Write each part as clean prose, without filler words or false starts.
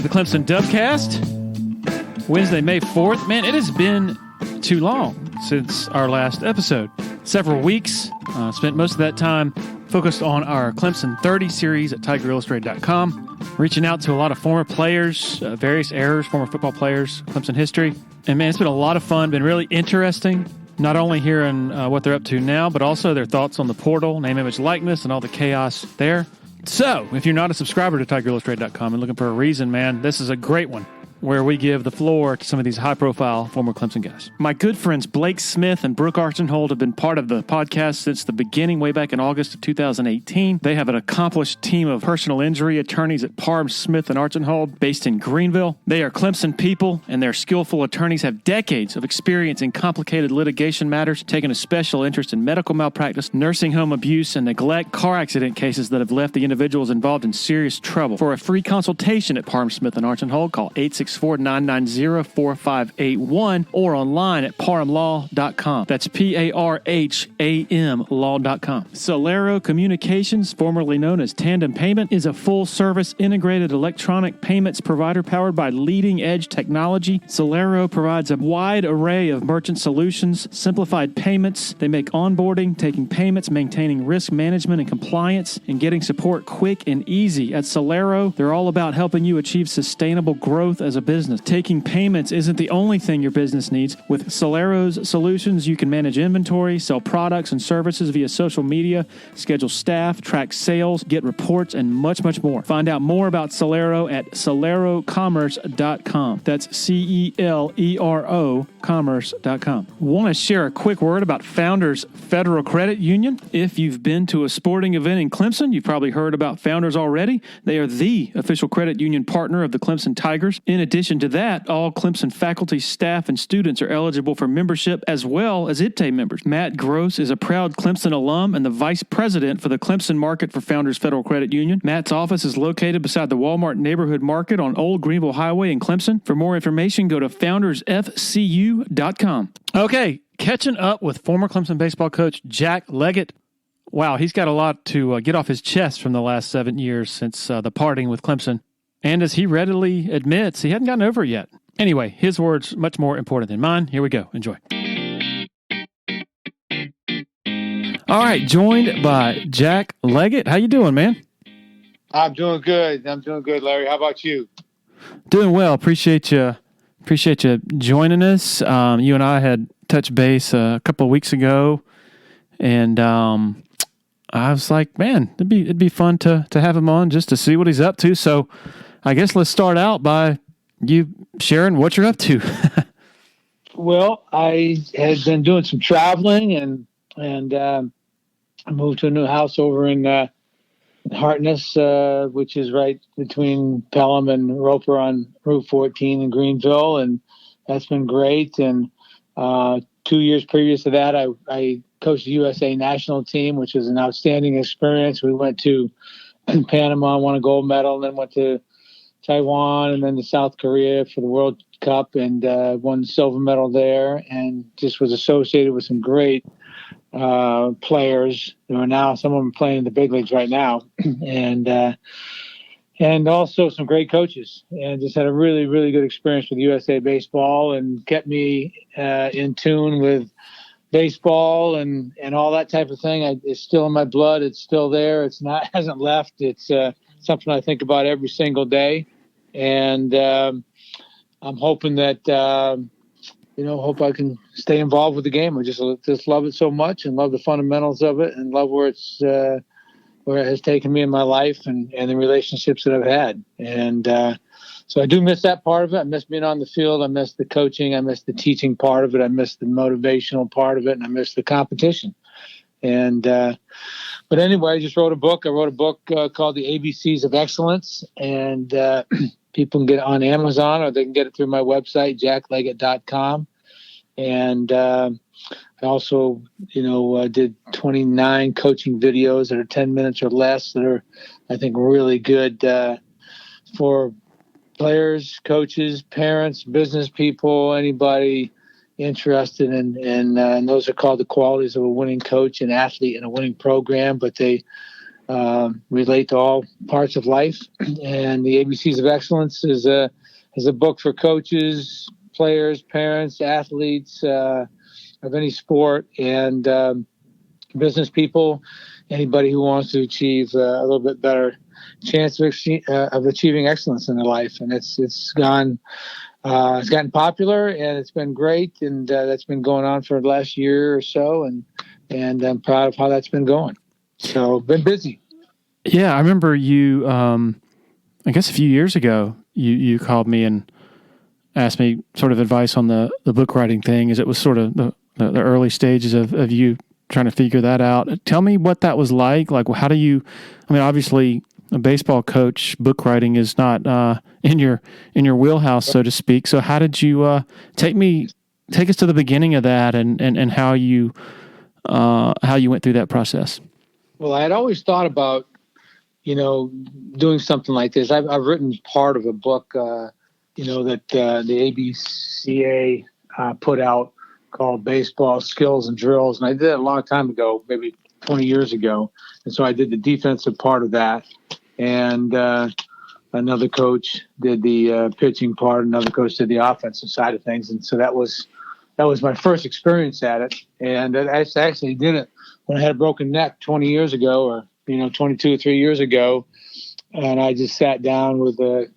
the Clemson Dubcast. Wednesday, May 4th. Man, it has been too long since our last episode. Several weeks. Spent most of that time focused on our Clemson 30 series at TigerIllustrated.com, reaching out to a lot of former players, various eras, former football players, Clemson history. And man, it's been a lot of fun, been really interesting, not only hearing what they're up to now, but also their thoughts on the portal, name, image, likeness, and all the chaos there. So, if you're not a subscriber to TigerIllustrated.com and looking for a reason, man, this is a great one, where we give the floor to some of these high-profile former Clemson guys. My good friends Blake Smith and Brooke Archenhold have been part of the podcast since the beginning, way back in August of 2018. They have an accomplished team of personal injury attorneys at Parham, Smith, and Archenhold, based in Greenville. They are Clemson people, and their skillful attorneys have decades of experience in complicated litigation matters, taking a special interest in medical malpractice, nursing home abuse, and neglect, car accident cases that have left the individuals involved in serious trouble. For a free consultation at Parham, Smith, and Archenhold, call 864-990-4581 or online at parhamlaw.com. That's P-A-R-H-A-M law.com. Solero Communications, formerly known as Tandem Payment, is a full-service integrated electronic payments provider powered by leading-edge technology. Solero provides a wide array of merchant solutions, simplified payments. They make onboarding, taking payments, maintaining risk management and compliance, and getting support quick and easy. At Solero, they're all about helping you achieve sustainable growth as a business. Taking payments isn't the only thing your business needs. With Solero's solutions, you can manage inventory, sell products and services via social media, schedule staff, track sales, get reports, and much, much more. Find out more about Solero at solerocommerce.com. That's C-E-L-E-R-O commerce.com. Want to share a quick word about Founders Federal Credit Union? If you've been to a sporting event in Clemson, you've probably heard about Founders already. They are the official credit union partner of the Clemson Tigers. In addition to that, all Clemson faculty, staff, and students are eligible for membership as well as IPTAY members. Matt Gross is a proud Clemson alum and the vice president for the Clemson market for Founders Federal Credit Union. Matt's office is located beside the Walmart Neighborhood Market on Old Greenville Highway in Clemson. For more information, go to foundersfcu.com. Okay, catching up with former Clemson baseball coach Jack Leggett. Wow, he's got a lot to get off his chest from the last 7 years since the parting with Clemson. And as he readily admits, he hadn't gotten over it yet. Anyway, his words much more important than mine. Here we go. Enjoy. All right, joined by Jack Leggett. How you doing, man? I'm doing good. Larry. How about you? Doing well. Appreciate you joining us. You and I had touched base a couple of weeks ago, and I was like, man, it'd be fun to have him on just to see what he's up to. So I guess let's start out by you sharing what you're up to. Well, I had been doing some traveling, and I moved to a new house over in Hartness, which is right between Pelham and Roper on Route 14 in Greenville, and that's been great. And 2 years previous to that, I coached the USA national team, which was an outstanding experience. We went to Panama, won a gold medal, and then went to Taiwan and then to South Korea for the World Cup, and won the silver medal there, and just was associated with some great players who are now, some of them playing in the big leagues right now, and also some great coaches, and just had a really, really good experience with USA baseball, and kept me in tune with baseball and all that type of thing. It's still in my blood. It's still there. Hasn't left. It's something I think about every single day. And I'm hoping that, hope I can stay involved with the game. I just love it so much, and love the fundamentals of it, and love where it has taken me in my life, and the relationships that I've had. And so I do miss that part of it. I miss being on the field. I miss the coaching. I miss the teaching part of it. I miss the motivational part of it, and I miss the competition. And but anyway, I just wrote a book. I wrote a book called The ABCs of Excellence, and people can get it on Amazon, or they can get it through my website, jackleggett.com. And I also, did 29 coaching videos that are 10 minutes or less that are, I think, really good for players, coaches, parents, business people, anybody interested in, and those are called The Qualities of a Winning Coach and Athlete in a Winning Program. But they relate to all parts of life. And the ABCs of Excellence is a book for coaches, players, parents, athletes of any sport, and business people, anybody who wants to achieve a little bit better chance of achieving excellence in their life. And it's gotten popular, and it's been great, and that's been going on for the last year or so, and I'm proud of how that's been going. So been busy. Yeah, I remember you. I guess a few years ago, you called me and asked me sort of advice on the book writing thing, as it was sort of the early stages of you trying to figure that out. Tell me what that was like. Like, how do you? I mean, obviously, a baseball coach, book writing is not in your wheelhouse, so to speak. So, how did you take us to the beginning of that, and how you went through that process? Well, I had always thought about, doing something like this. I've written part of a book, that the ABCA put out called Baseball Skills and Drills. And I did it a long time ago, maybe 20 years ago. And so I did the defensive part of that. And another coach did the pitching part. Another coach did the offensive side of things. And so that was my first experience at it. And I actually did it when I had a broken neck 20 years ago, or 22 or 3 years ago. And I just sat down with a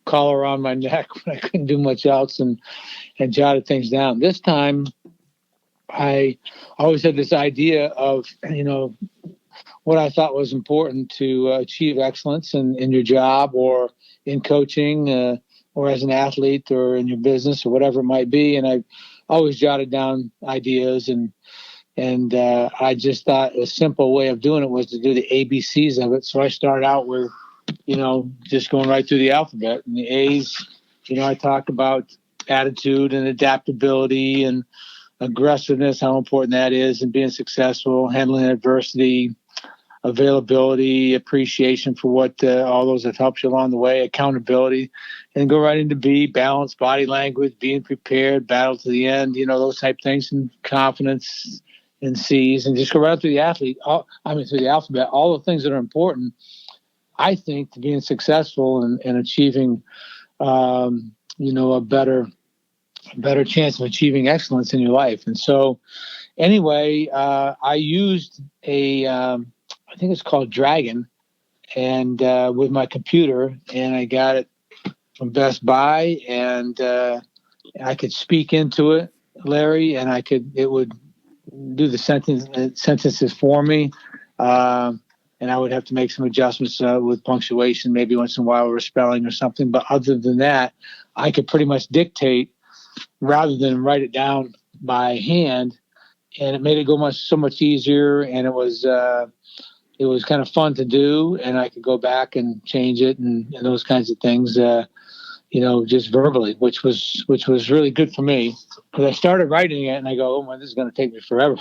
collar around my neck when I couldn't do much else, and jotted things down. This time, I always had this idea of, what I thought was important to achieve excellence in your job, or in coaching, or as an athlete, or in your business, or whatever it might be. And I always jotted down ideas, and I just thought a simple way of doing it was to do the ABCs of it. So I started out with, just going right through the alphabet. And the A's, I talk about attitude and adaptability and aggressiveness, how important that is, and being successful, handling adversity, availability, appreciation for what all those have helped you along the way, accountability, and go right into B, balance, body language, being prepared, battle to the end, those type things, and confidence in C's, and just go right through the through the alphabet, all the things that are important, I think, to being successful and achieving, a better chance of achieving excellence in your life. And so anyway, I used I think it's called Dragon, and with my computer, and I got it from Best Buy, and I could speak into it, Larry, and it would do the sentences for me. And I would have to make some adjustments with punctuation, maybe once in a while, or spelling or something. But other than that, I could pretty much dictate rather than write it down by hand. And it made it go so much easier. And it was kind of fun to do. And I could go back and change it and those kinds of things, just verbally, which was really good for me. Because I started writing it and I go, oh, man, this is going to take me forever.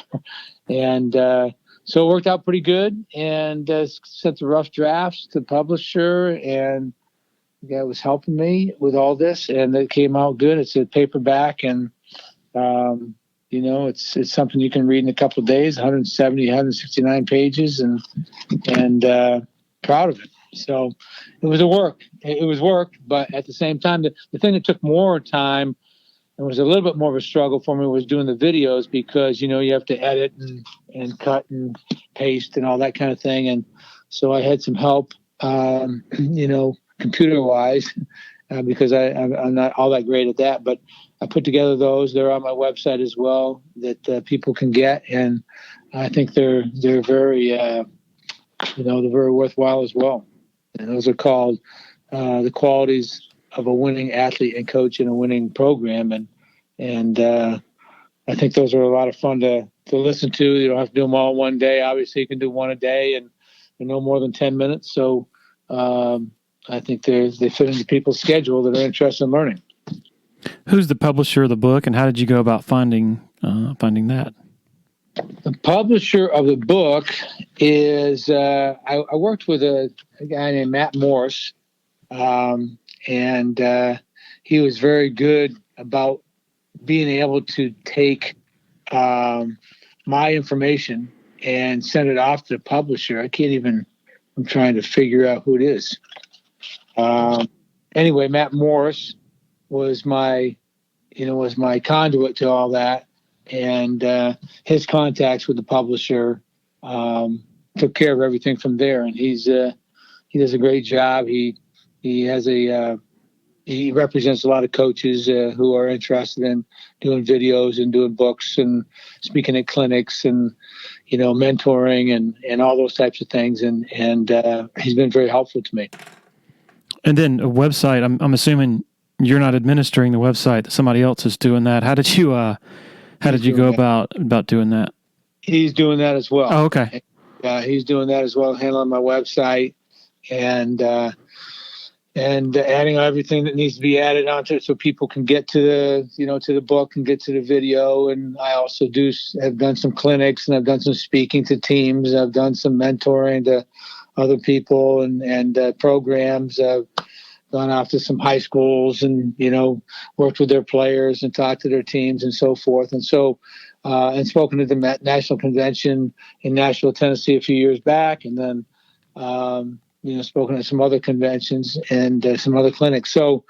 And so it worked out pretty good, and sent the rough drafts to the publisher, and the guy was helping me with all this, and it came out good. It's a paperback, and it's something you can read in a couple of days, 169 pages, and proud of it. So it was work, but at the same time, the thing that took more time and was a little bit more of a struggle for me was doing the videos, because, you have to edit and cut and paste and all that kind of thing. And so I had some help, computer wise, because I'm not all that great at that, but I put together those. They're on my website as well, that people can get. And I think they're very, they're very worthwhile as well. And those are called The Qualities of a Winning Athlete and Coach in a Winning Program. And I think those are a lot of fun to listen to. You don't have to do them all one day. Obviously, you can do one a day, and they're no more than 10 minutes. So I think they fit into people's schedule that are interested in learning. Who's the publisher of the book, and how did you go about finding that? The publisher of the book is I worked with a guy named Matt Morse, and he was very good about being able to take my information and send it off to the publisher. I can't even I'm trying to figure out who it is. Anyway, Matt Morris was my conduit to all that, and his contacts with the publisher took care of everything from there. And he does a great job. He represents a lot of coaches who are interested in doing videos and doing books and speaking at clinics and, mentoring and all those types of things. And he's been very helpful to me. And then a website, I'm assuming you're not administering the website, that somebody else is doing that. How did you go about doing that? He's doing that as well. Oh, okay. He's doing that as well, handling my website and adding everything that needs to be added onto it so people can get to the book and get to the video. And I also have done some clinics, and I've done some speaking to teams. I've done some mentoring to other people and programs. I've gone off to some high schools and, worked with their players and talked to their teams and so forth. And so, and spoken at the National Convention in Nashville, Tennessee a few years back. And then, spoken at some other conventions and some other clinics. So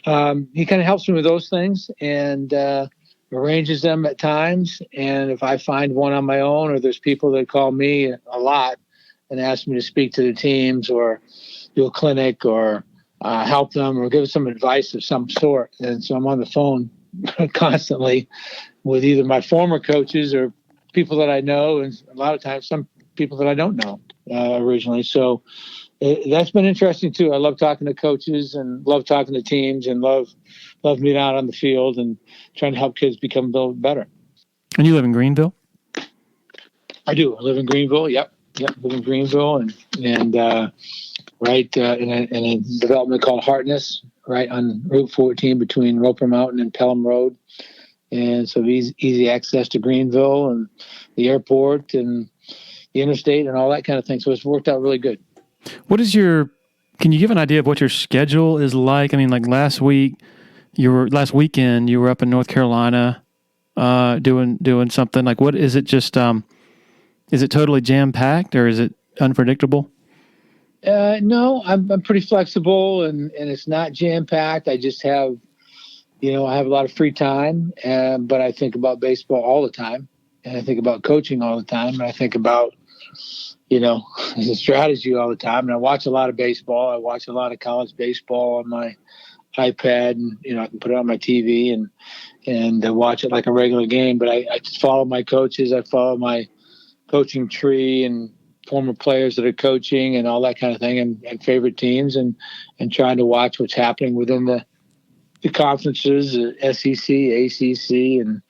he kind of helps me with those things and arranges them at times. And if I find one on my own, or there's people that call me a lot and ask me to speak to the teams or do a clinic or help them or give some advice of some sort. And so I'm on the phone constantly with either my former coaches or people that I know, and a lot of times some people that I don't know originally. So that's been interesting too. I love talking to coaches and love talking to teams and love being out on the field and trying to help kids become a little better. And you live in Greenville? I do. I live in Greenville. Yep. Live in Greenville and right in a development called Hartness, right on Route 14 between Roper Mountain and Pelham Road. And so easy access to Greenville and the airport and the interstate and all that kind of thing. So it's worked out really good. Can you give an idea of what your schedule is like? I mean, like last weekend, you were up in North Carolina, doing something. Like, what is it? Just, is it totally jam packed or is it unpredictable? No, I'm pretty flexible and it's not jam packed. I just have, I have a lot of free time, but I think about baseball all the time, and I think about coaching all the time, and I think about, the strategy all the time. And I watch a lot of baseball. I watch a lot of college baseball on my iPad, and I can put it on my TV and watch it like a regular game. But I just follow my coaches. I follow my coaching tree and former players that are coaching and all that kind of thing, and favorite teams, and trying to watch what's happening within the conferences, SEC, ACC, and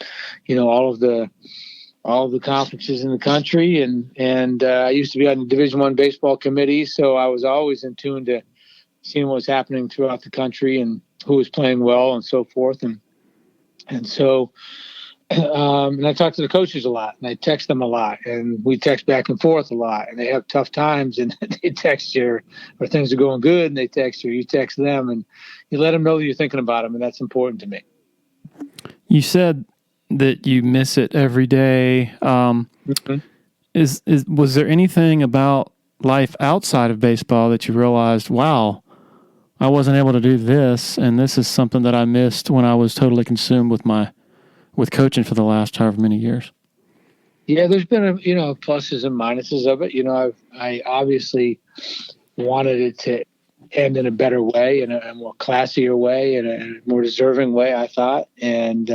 all of the conferences in the country. And I used to be on the Division I baseball committee, so I was always in tune to seeing what was happening throughout the country and who was playing well and so forth. And so and I talk to the coaches a lot, and I text them a lot, and we text back and forth a lot, and they have tough times, and they text you, or things are going good, and they text you text them, and you let them know that you're thinking about them, and that's important to me. You said that you miss it every day. Mm-hmm. Was there anything about life outside of baseball that you realized, wow, I wasn't able to do this, and this is something that I missed when I was totally consumed with coaching for the last however many years? Yeah, there's been pluses and minuses of it. I obviously wanted it to end in a better way, in a more classier way, in a more deserving way, I thought. And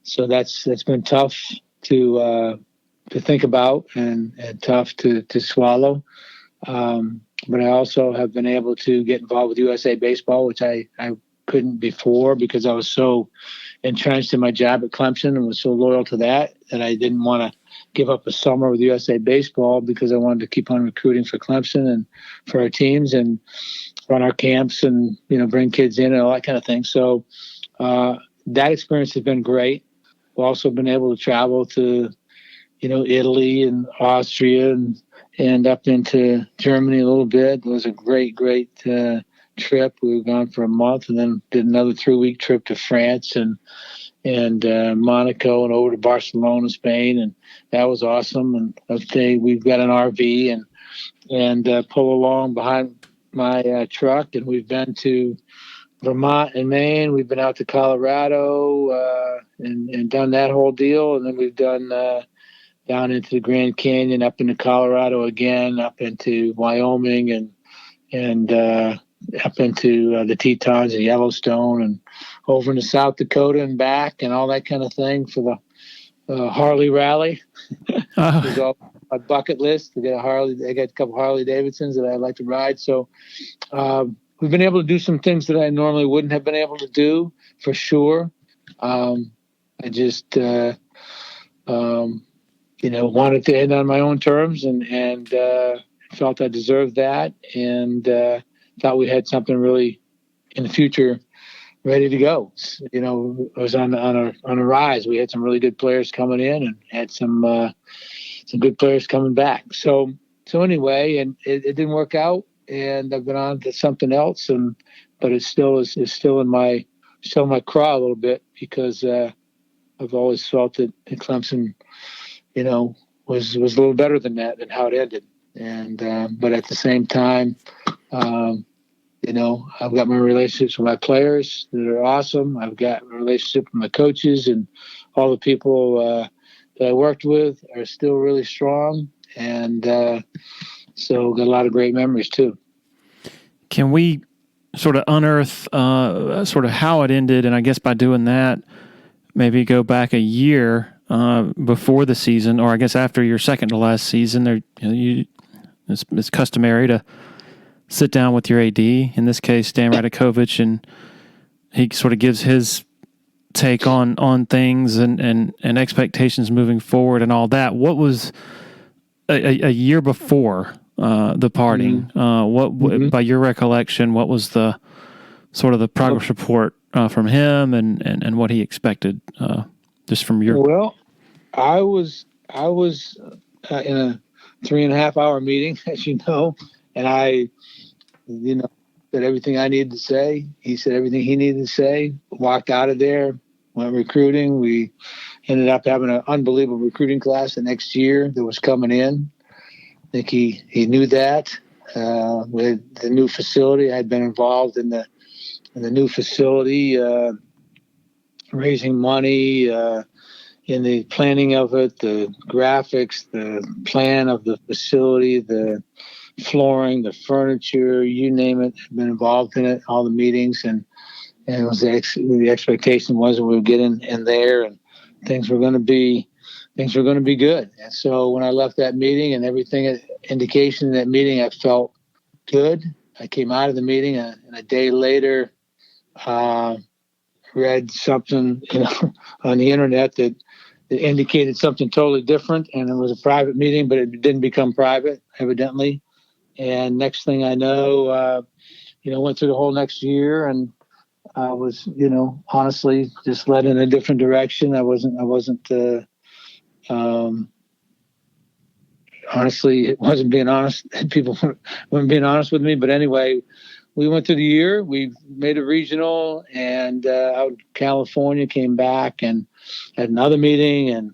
so that's been tough to think about and tough to swallow. But I also have been able to get involved with USA Baseball, which I couldn't before because I was so entrenched in my job at Clemson and was so loyal to that I didn't want to give up a summer with USA Baseball because I wanted to keep on recruiting for Clemson and for our teams and run our camps and, bring kids in and all that kind of thing. So that experience has been great. We've also been able to travel to, Italy and Austria and up into Germany a little bit. It was a great trip. We were gone for a month and then did another 3-week trip to France and Monaco and over to Barcelona, Spain, and that was awesome. And okay, we've got an RV and pull along behind my truck. And we've been to Vermont and Maine. We've been out to Colorado and done that whole deal. And then we've done down into the Grand Canyon, up into Colorado again, up into Wyoming, and up into the Tetons and Yellowstone, and over into South Dakota and back, and all that kind of thing for the Harley rally. It's all my bucket list. I got a couple Harley Davidsons that I like to ride. So we've been able to do some things that I normally wouldn't have been able to do, for sure. I just wanted to end on my own terms, and felt I deserved that, and thought we had something really in the future ready to go. It was on a rise. We had some really good players coming in, and had some good players coming back. So anyway, and it didn't work out, and I've been on to something else, but it still is still in my craw a little bit, because I've always felt that Clemson, was a little better than that, than how it ended. And but at the same time, I've got my relationships with my players that are awesome. I've got a relationship with my coaches, and all the people that I worked with are still really strong. And so got a lot of great memories too. Can we sort of unearth sort of how it ended? And I guess by doing that, maybe go back a year before the season, or I guess after your second to last season. It's customary to sit down with your AD, in this case Dan Radakovich, and he sort of gives his take on things and expectations moving forward and all that. What was a year before the parting? By your recollection, what was the sort of the progress report from him and what he expected, just from your? Well, I was in a 3.5 hour meeting, as you know, and I, said everything I needed to say. He said everything he needed to say. Walked out of there, went recruiting. We ended up having an unbelievable recruiting class the next year that was coming in. I think he knew that. With the new facility, I had been involved in the new facility, raising money, in the planning of it, the graphics, the plan of the facility, the flooring, the furniture, you name it. I've been involved in it, all the meetings, and it was the expectation was that we would get in there, and things were going to be good. And so when I left that meeting, and everything indication in that meeting, I felt good. I came out of the meeting, and a day later, read something on the internet that indicated something totally different, and it was a private meeting, but it didn't become private, evidently. And next thing I know, went through the whole next year, and I was, honestly just led in a different direction. I wasn't honestly, it wasn't being honest. People weren't being honest with me. But anyway, we went through the year. We made a regional, and out in California, came back and had another meeting. And,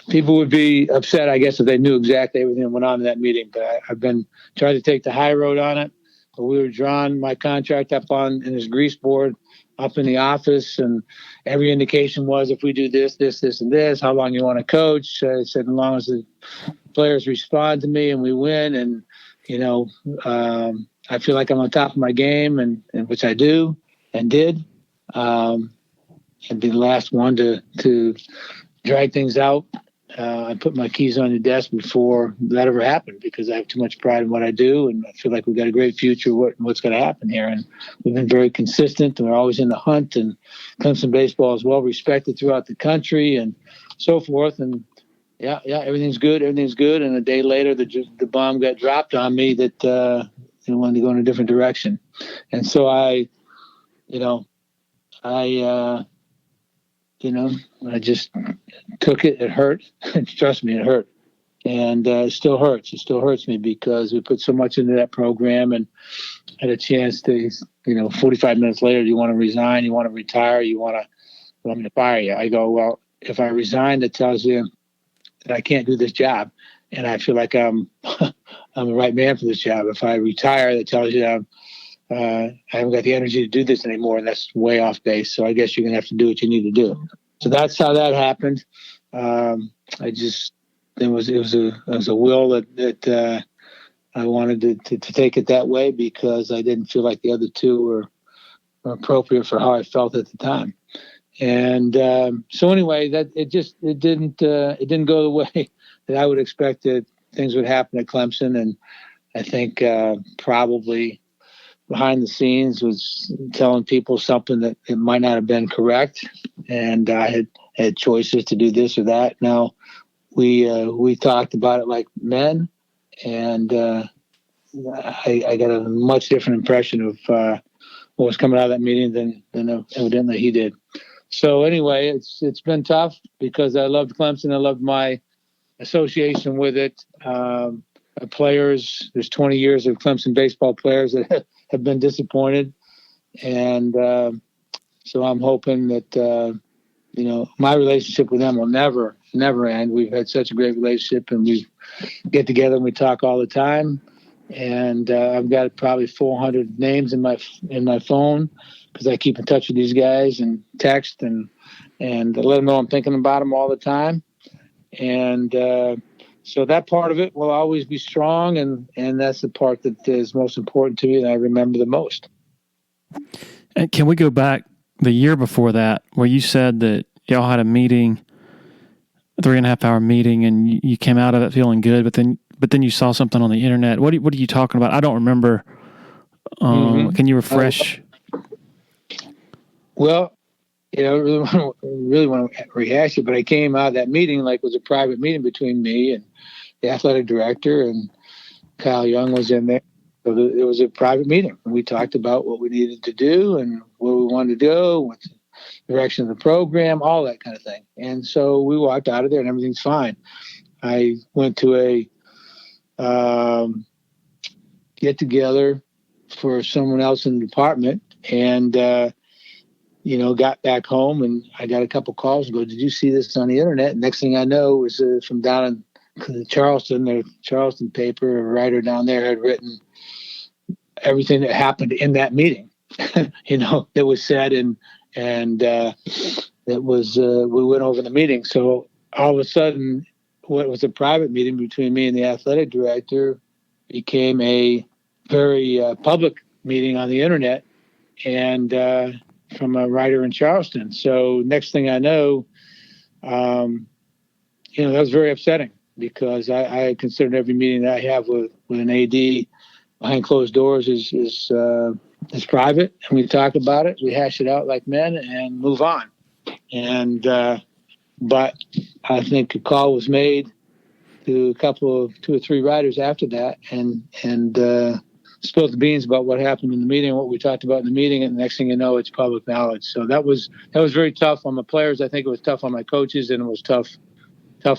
people would be upset, I guess, if they knew exactly everything that went on in that meeting. But I've been trying to take the high road on it. But we were drawing my contract up in this grease board up in the office, and every indication was, if we do this, and this, how long you want to coach. I said, as long as the players respond to me and we win, and I feel like I'm on top of my game, and which I do and did. I'd be the last one to drag things out. I put my keys on the desk before that ever happened, because I have too much pride in what I do, and I feel like we've got a great future. What's going to happen here? And we've been very consistent, and we're always in the hunt. And Clemson baseball is well respected throughout the country, and so forth. And yeah, everything's good. And a day later, the bomb got dropped on me that they wanted to go in a different direction. And so I just took it. It hurt. Trust me, it hurt. And it still hurts. It still hurts me, because we put so much into that program, and had a chance to, 45 minutes later, do you want to resign? You want to retire? You want me to fire you? I go, well, if I resign, that tells you that I can't do this job, and I feel like I'm I'm the right man for this job. If I retire, that tells you I haven't got the energy to do this anymore, and that's way off base. So I guess you're gonna have to do what you need to do. So that's how that happened. It was a will that I wanted to take it that way because I didn't feel like the other two were appropriate for how I felt at the time. And so anyway, that it didn't go the way that I would expect that things would happen at Clemson. And I think probably behind the scenes was telling people something that it might not have been correct, and I had choices to do this or that. Now we talked about it like men, and I got a much different impression of what was coming out of that meeting than evidently he did. So anyway, it's been tough because I loved Clemson. I loved my association with it. Players, there's 20 years of Clemson baseball players that have been disappointed, and so I'm hoping that my relationship with them will never end. We've had such a great relationship, and we get together and we talk all the time. And I've got probably 400 names in my phone because I keep in touch with these guys and text and let them know I'm thinking about them all the time. And so that part of it will always be strong, and that's the part that is most important to me and I remember the most. And can we go back the year before that where you said that y'all had a meeting, a 3.5 hour meeting, and you came out of it feeling good, but then you saw something on the internet. What are you talking about? I don't remember. Can you refresh? Well, I really want to rehash it, but I came out of that meeting like it was a private meeting between me and the athletic director, and Kyle Young was in there. So it was a private meeting. We talked about what we needed to do and where we wanted to go, what the direction of the program, all that kind of thing. And so we walked out of there and everything's fine. I went to a get together for someone else in the department, and got back home, and I got a couple calls and go, "Did you see this on the internet?" And next thing I know was from down in Charleston, the Charleston paper, a writer down there had written everything that happened in that meeting, that was said, and that was we went over the meeting. So all of a sudden, what was a private meeting between me and the athletic director became a very public meeting on the internet, and from a writer in Charleston. So next thing I know, that was very upsetting because I considered every meeting that I have with an AD behind closed doors is private, and we talk about it, we hash it out like men, and move on. And but I think a call was made to two or three writers after that, and spilled the beans about what happened in the meeting, what we talked about in the meeting, and the next thing you know, it's public knowledge. So that was very tough on the players. I think it was tough on my coaches, and it was tough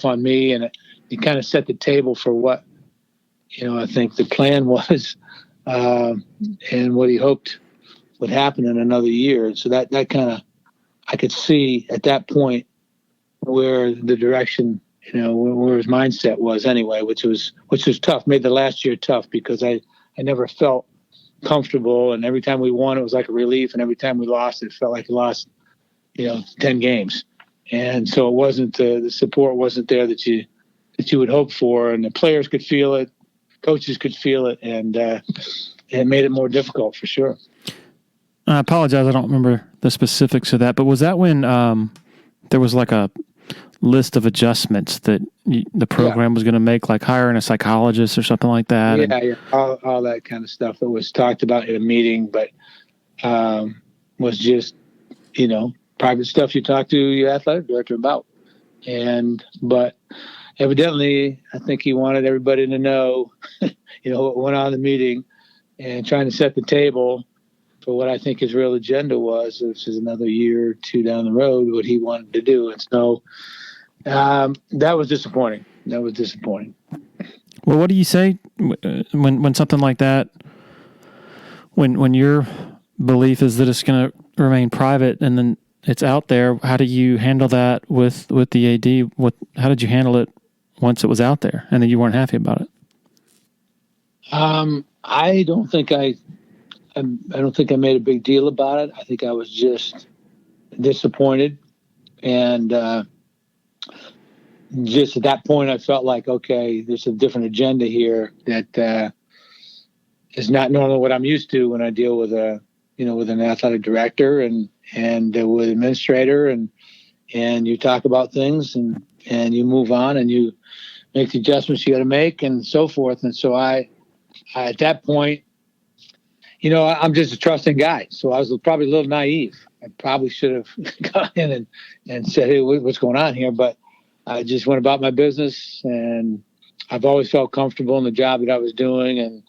on me, and it kind of set the table for what I think the plan was, and what he hoped would happen in another year. And so that kind of, I could see at that point where the direction, where his mindset was anyway, which was tough. Made the last year tough because I never felt comfortable, and every time we won, it was like a relief, and every time we lost, it felt like we lost, 10 games. And so it wasn't the support wasn't there that you would hope for, and the players could feel it, coaches could feel it, and it made it more difficult for sure. I apologize, I don't remember the specifics of that, but was that when there was like a list of adjustments that the program was going to make, like hiring a psychologist or something like that? Yeah. All that kind of stuff that was talked about in a meeting, but was just, private stuff you talk to your athletic director about. But evidently, I think he wanted everybody to know, what went on in the meeting, and trying to set the table for what I think his real agenda was, which is another year or two down the road, what he wanted to do. And so that was disappointing. Well, what do you say when something like that, when your belief is that it's going to remain private and then it's out there? How do you handle that with the AD? How did you handle it once it was out there and then you weren't happy about it? I don't think I made a big deal about it. I think I was just disappointed, and just at that point, I felt like, okay, there's a different agenda here that is not normally what I'm used to when I deal with with an athletic director and with administrator, and you talk about things and you move on and you make the adjustments you got to make and so forth. And so I at that point, I'm just a trusting guy. So I was probably a little naive. I probably should have gone in and said, hey, what's going on here? But I just went about my business, and I've always felt comfortable in the job that I was doing,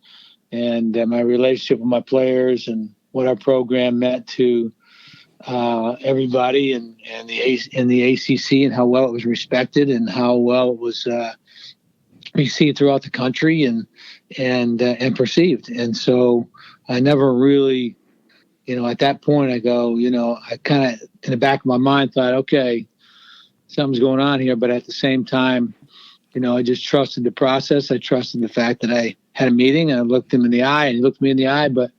and my relationship with my players and what our program meant to everybody and the ACC, and how well it was respected and how well it was received throughout the country and perceived. And so I never really, at that point I go, I kind of in the back of my mind thought, okay, something's going on here. But at the same time, I just trusted the process. I trusted the fact that I had a meeting and I looked him in the eye and he looked me in the eye, but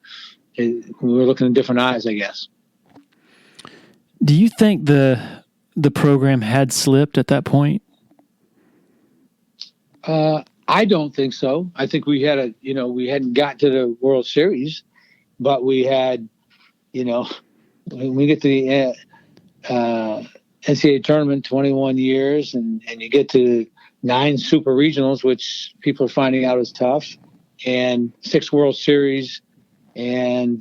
we were looking in different eyes, I guess. Do you think the program had slipped at that point? I don't think so. I think we had we hadn't got to the World Series, but we had, when we get to the NCAA tournament, 21 years, and you get to 9 super regionals, which people are finding out is tough, and 6 World Series, and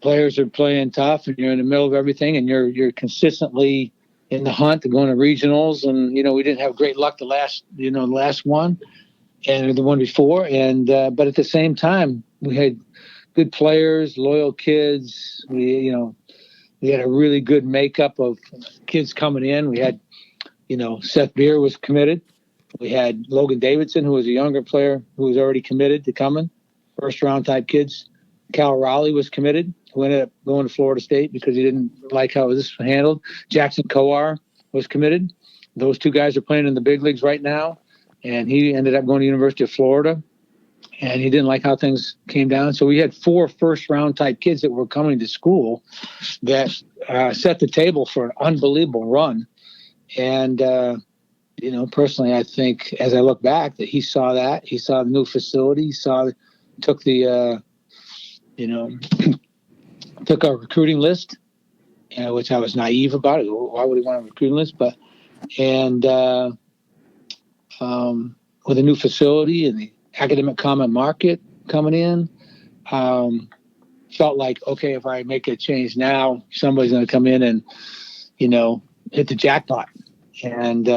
players are playing tough, and you're in the middle of everything, and you're consistently in the hunt to going to regionals. And we didn't have great luck the last one and the one before, and but at the same time we had good players, loyal kids. We had a really good makeup of kids coming in. We had Seth Beer was committed. We had Logan Davidson, who was a younger player who was already committed to coming, first round type kids. Cal Raleigh was committed, who ended up going to Florida State because he didn't like how this was handled. Jackson Coar was committed. Those 2 guys are playing in the big leagues right now, and he ended up going to University of Florida, and he didn't like how things came down. So we had 4 first-round type kids that were coming to school that set the table for an unbelievable run. And, personally, I think as I look back that he saw that. He saw the new facility. He took the took our recruiting list, which I was naive about it. Why would he want a recruiting list? But with a new facility and the academic common market coming in, felt like, okay, if I make a change now, somebody's going to come in and hit the jackpot. And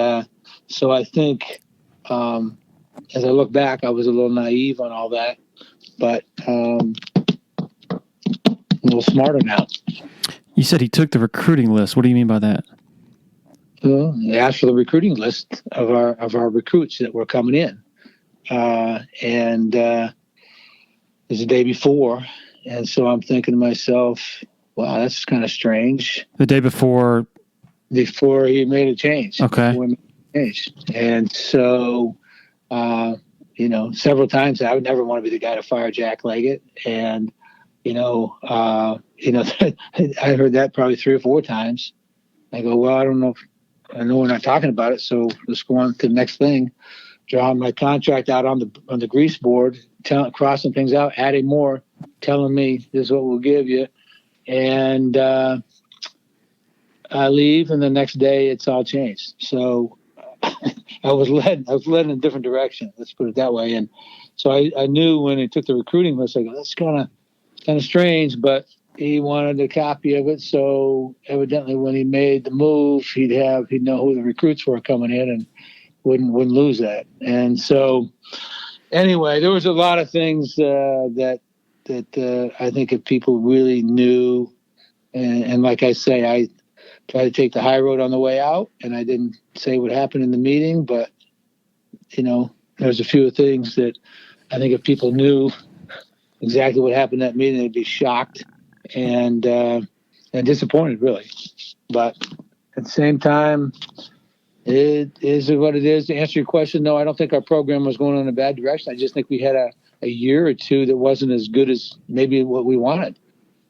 so I think as I look back, I was a little naive on all that, but a little smarter now. You said he took the recruiting list. What do you mean by that? Well, he asked for the recruiting list of our recruits that were coming in, and it was the day before, and so I'm thinking to myself, "Wow, that's kind of strange." The day before he made a change. Okay. And so, several times I would never want to be the guy to fire Jack Leggett, and I heard that probably 3 or 4 times. I go, well, I don't know. I know we're not talking about it, so let's go on to the next thing. Drawing my contract out on the grease board, crossing things out, adding more, telling me this is what we'll give you, and I leave, and the next day it's all changed. So I was led in a different direction. Let's put it that way. And so I knew when he took the recruiting list, I go, that's kind of strange, but he wanted a copy of it. So evidently when he made the move, he'd know who the recruits were coming in and wouldn't lose that. And so anyway, there was a lot of things that I think if people really knew, and like I say, I tried to take the high road on the way out, and I didn't say what happened in the meeting, but there's a few things that I think if people knew exactly what happened in that meeting, they'd be shocked and disappointed, really. But at the same time, it is what it is. To answer your question, no, I don't think our program was going in a bad direction. I just think we had a year or two that wasn't as good as maybe what we wanted.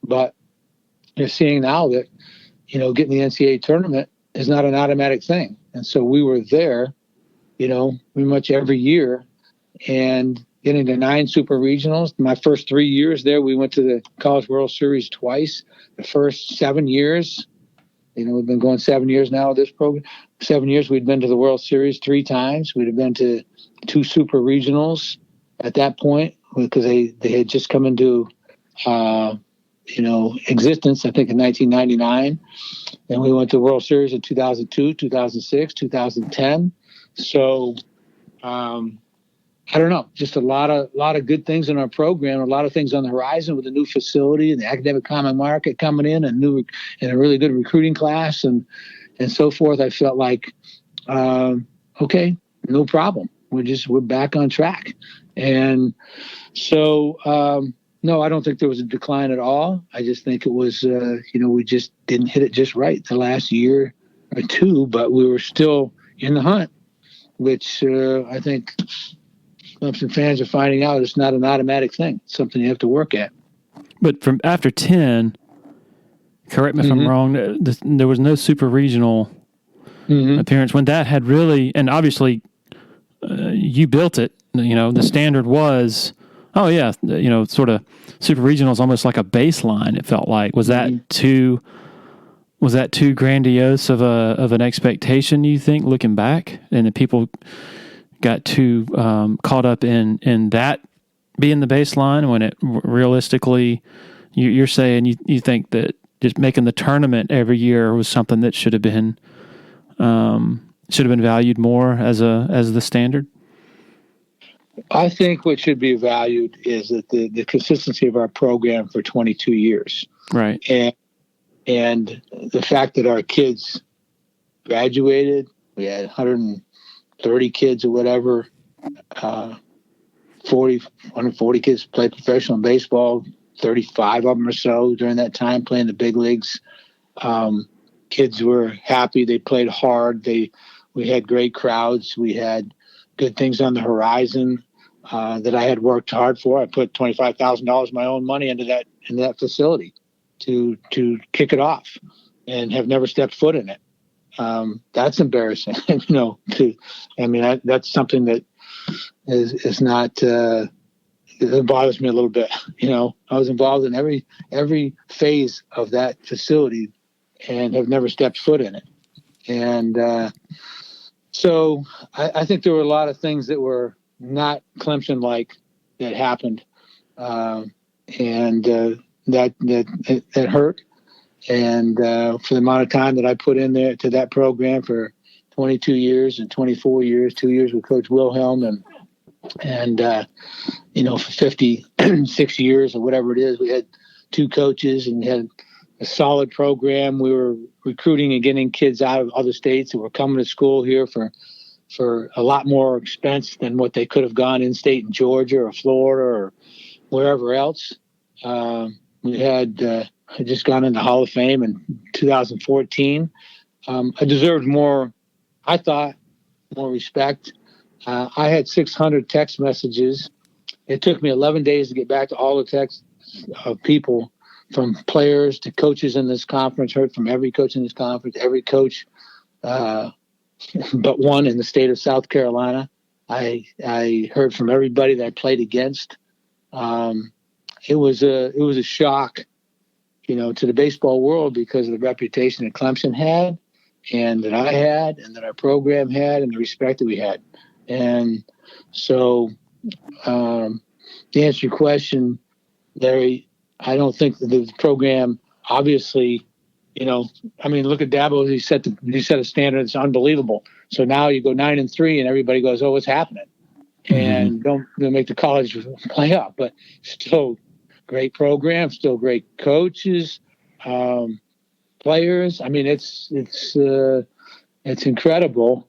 But you're seeing now that, getting the NCAA tournament is not an automatic thing. And so we were there, pretty much every year, and getting to 9 super regionals. My first 3 years there, we went to the College World Series twice. The first 7 years, we've been going 7 years now with this program. 7 years, we'd been to the World Series 3 times. We'd have been to 2 super regionals at that point because they had just come into, existence, I think, in 1999. And we went to the World Series in 2002, 2006, 2010. So, I don't know, just a lot of good things in our program, a lot of things on the horizon with a new facility and the academic common market coming in and a really good recruiting class and so forth. I felt like, okay, no problem. We're back on track. And so, no, I don't think there was a decline at all. I just think it was, we just didn't hit it just right the last year or two, but we were still in the hunt, which I think Clemson fans are finding out it's not an automatic thing. It's something you have to work at. But from after 10, correct me if I'm wrong, there was no super regional appearance when that had really, and obviously you built it, the standard was, sort of super regional is almost like a baseline. It felt like, was that too grandiose of an expectation, you think, looking back, and the people got too caught up in that being the baseline when it realistically, you're saying you think that just making the tournament every year was something that should have been valued more as the standard? I think what should be valued is that the consistency of our program for 22 years. Right. And the fact that our kids graduated, we had 130 kids or whatever, 140 kids played professional baseball, 35 of them or so during that time playing the big leagues. Kids were happy. They played hard. We had great crowds. We had good things on the horizon that I had worked hard for. I put $25,000 of my own money into that facility to kick it off, and have never stepped foot in it. That's embarrassing, that's something that is not. It bothers me a little bit. I was involved in every phase of that facility, and have never stepped foot in it. And so I think there were a lot of things that were not Clemson-like that happened, and that hurt. And for the amount of time that I put in there to that program for 22 years and 24 years, 2 years with Coach Wilhelm, and for 56 years or whatever it is, we had 2 coaches and had a solid program. We were recruiting and getting kids out of other states that were coming to school here for a lot more expense than what they could have gone in state in Georgia or Florida or wherever else. We had just gone into Hall of Fame in 2014. I deserved more, I thought, more respect. I had 600 text messages. It took me 11 days to get back to all the texts of people, from players to coaches in this conference. Heard from every coach in this conference, every coach but one in the state of South Carolina. I heard from everybody that I played against. It was a shock, to the baseball world because of the reputation that Clemson had, and that I had, and that our program had, and the respect that we had. And so, to answer your question, Larry, I don't think that the program, obviously, look at Dabo. He set a standard that's unbelievable. So now you go 9-3, and everybody goes, "Oh, what's happening?" And don't make the college playoff, but still great program, still great coaches, players. It's incredible.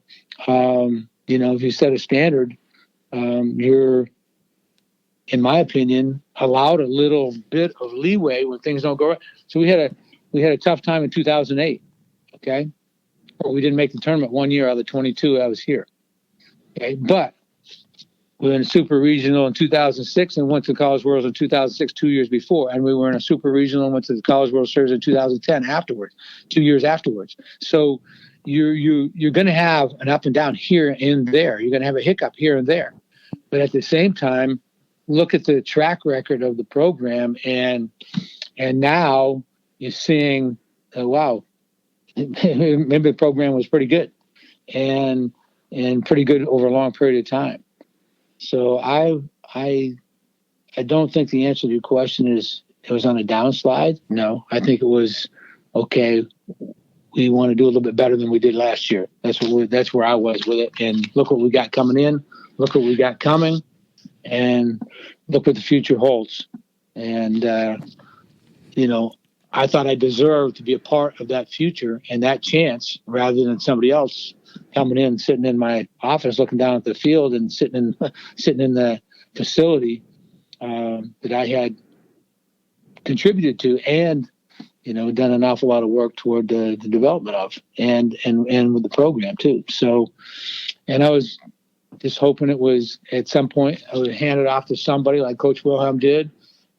If you set a standard, you're, in my opinion, allowed a little bit of leeway when things don't go right. So we had a tough time in 2008. Okay, we didn't make the tournament 1 year out of the 22 I was here. Okay, but we were in a super regional in 2006 and went to College Worlds in 2006, 2 years before. And we were in a super regional and went to the College World Series in 2010 afterwards, 2 years afterwards. So you're going to have an up and down here and there. You're going to have a hiccup here and there. But at the same time, look at the track record of the program, and now you're seeing, wow, maybe the program was pretty good and pretty good over a long period of time. So I don't think the answer to your question is it was on a downslide. No, I think it was, okay, we want to do a little bit better than we did last year. That's where I was with it. And look what we got coming in. Look what we got coming. And look what the future holds. And, I thought I deserved to be a part of that future and that chance rather than somebody else coming in, sitting in my office, looking down at the field and sitting in the facility that I had contributed to and, done an awful lot of work toward the development of and with the program too. So, and I was just hoping it was at some point I would hand it off to somebody like Coach Wilhelm did,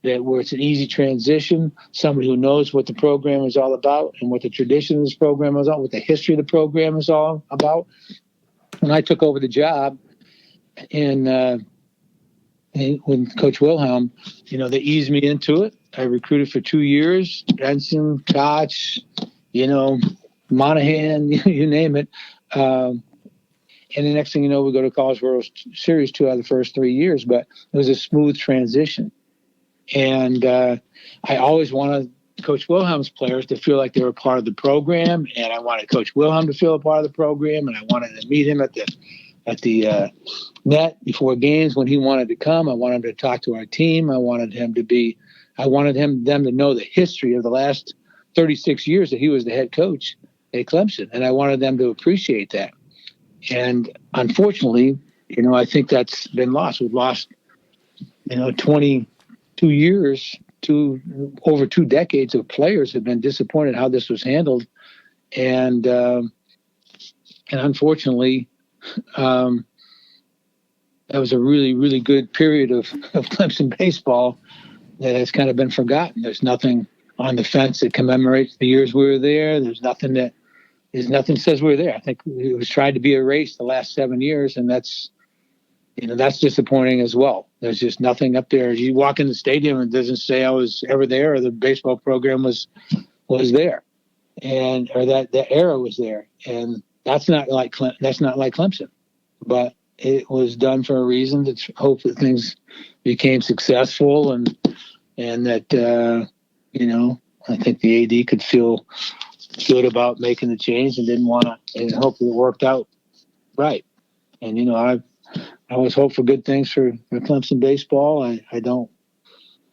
where it's an easy transition, somebody who knows what the program is all about and what the tradition of this program is all, what the history of the program is all about. When I took over the job and when Coach Wilhelm, they eased me into it. I recruited for 2 years, Benson, Koch, Monahan, you name it. And the next thing you know, we go to College World Series 2 out of the first 3 years, but it was a smooth transition. And I always wanted Coach Wilhelm's players to feel like they were part of the program, and I wanted Coach Wilhelm to feel a part of the program, and I wanted to meet him at the net before games when he wanted to come. I wanted him to talk to our team. I wanted them to know the history of the last 36 years that he was the head coach at Clemson, and I wanted them to appreciate that. And unfortunately, I think that's been lost. We've lost, 22 years, over 2 decades of players have been disappointed how this was handled. And unfortunately, that was a really, really good period of Clemson baseball that has kind of been forgotten. There's nothing on the fence that commemorates the years we were there. There's nothing says we were there. I think it was tried to be erased the last 7 years, and that's disappointing as well. There's just nothing up there. You walk in the stadium and it doesn't say I was ever there or the baseball program was there, or that the era was there. And that's not like Clemson, but it was done for a reason to hope that things became successful and that I think the AD could feel good about making the change and didn't want to, and hopefully it worked out right. And I always hope for good things for Clemson baseball. I don't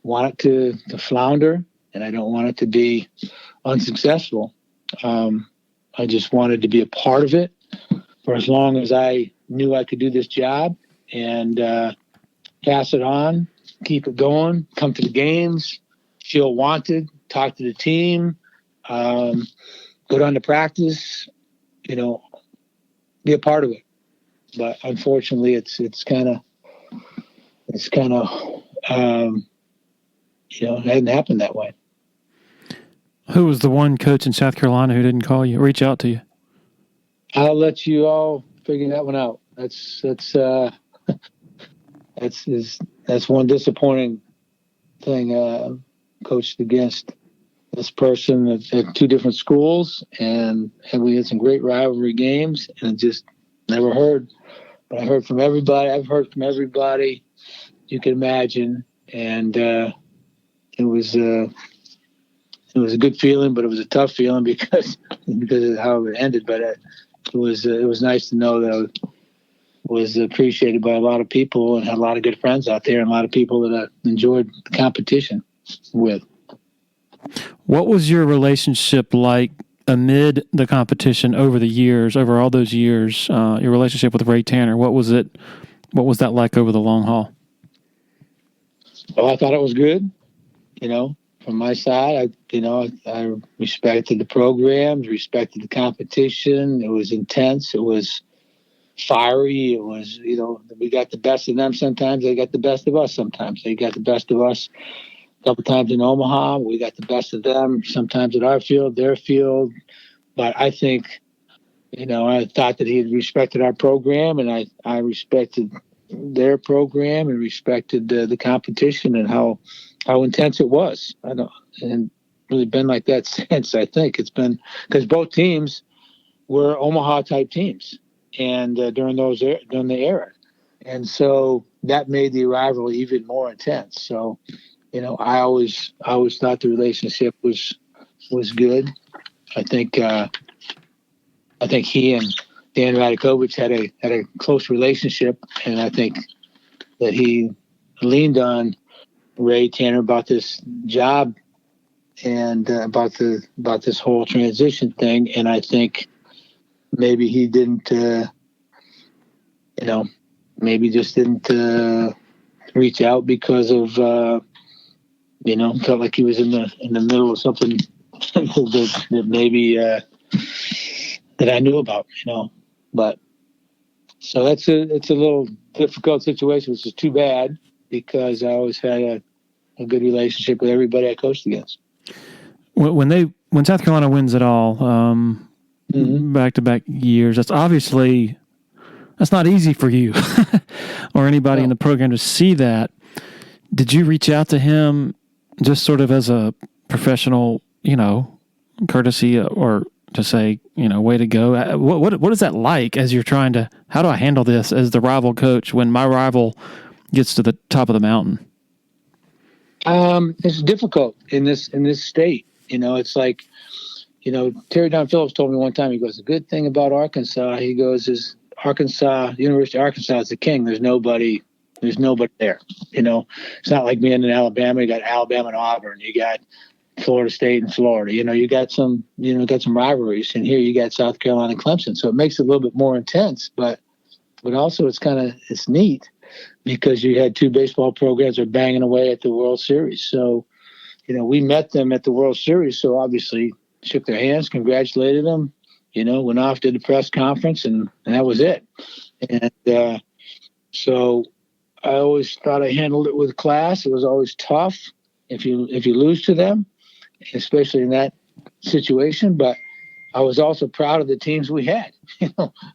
want it to flounder, and I don't want it to be unsuccessful. I just wanted to be a part of it for as long as I knew I could do this job and pass it on, keep it going, come to the games, feel wanted, talk to the team, go down to practice, be a part of it. But unfortunately, it hadn't happened that way. Who was the one coach in South Carolina who didn't call you, reach out to you? I'll let you all figure that one out. That's one disappointing thing. Coached against this person at 2 different schools, and we had some great rivalry games, and it just never heard. But I heard from everybody. I've heard from everybody you can imagine, and it was a good feeling, but it was a tough feeling because of how it ended. But it was nice to know that I was appreciated by a lot of people and had a lot of good friends out there and a lot of people that I enjoyed the competition with. What was your relationship like amid the competition over all those years, your relationship with Ray Tanner? What was that like over the long haul? Well, I thought it was good, from from my side. I respected the programs, respected the competition. It was intense. It was fiery. It was, we got the best of them sometimes. They got the best of us sometimes. They got the best of us a couple times in Omaha. We got the best of them sometimes at our field, their field. But I think, I thought that he had respected our program, and I respected their program and respected the competition and how intense it was. And really been like that since. I think it's been because both teams were Omaha type teams, and during the era, and so that made the rivalry even more intense. So, I always thought the relationship was good. I think he and Dan Radakovich had a close relationship, and I think that he leaned on Ray Tanner about this job and about this whole transition thing. And I think maybe he didn't, maybe just didn't reach out because of, felt like he was in the middle of something that maybe that I knew about, But so it's a little difficult situation, which is too bad because I always had a good relationship with everybody I coached against. When South Carolina wins it all, back-to-back years, that's not easy for you or anybody in the program to see that. Did you reach out to him just sort of as a professional, courtesy or to say, way to go? What is that like as you're trying to, how do I handle this as the rival coach when my rival gets to the top of the mountain? It's difficult in this state. It's like, Terry Don Phillips told me one time, he goes, the good thing about Arkansas, he goes, is University of Arkansas is the king. There's nobody there. It's not like being in Alabama. You got Alabama and Auburn. You got Florida State and Florida. You got some rivalries, and here you got South Carolina and Clemson. So it makes it a little bit more intense, but also it's neat because you had two baseball programs that are banging away at the World Series. So, we met them at the World Series. So obviously shook their hands, congratulated them, went off, did the press conference, and that was it. And so I always thought I handled it with class. It was always tough if you lose to them, especially in that situation. But I was also proud of the teams we had.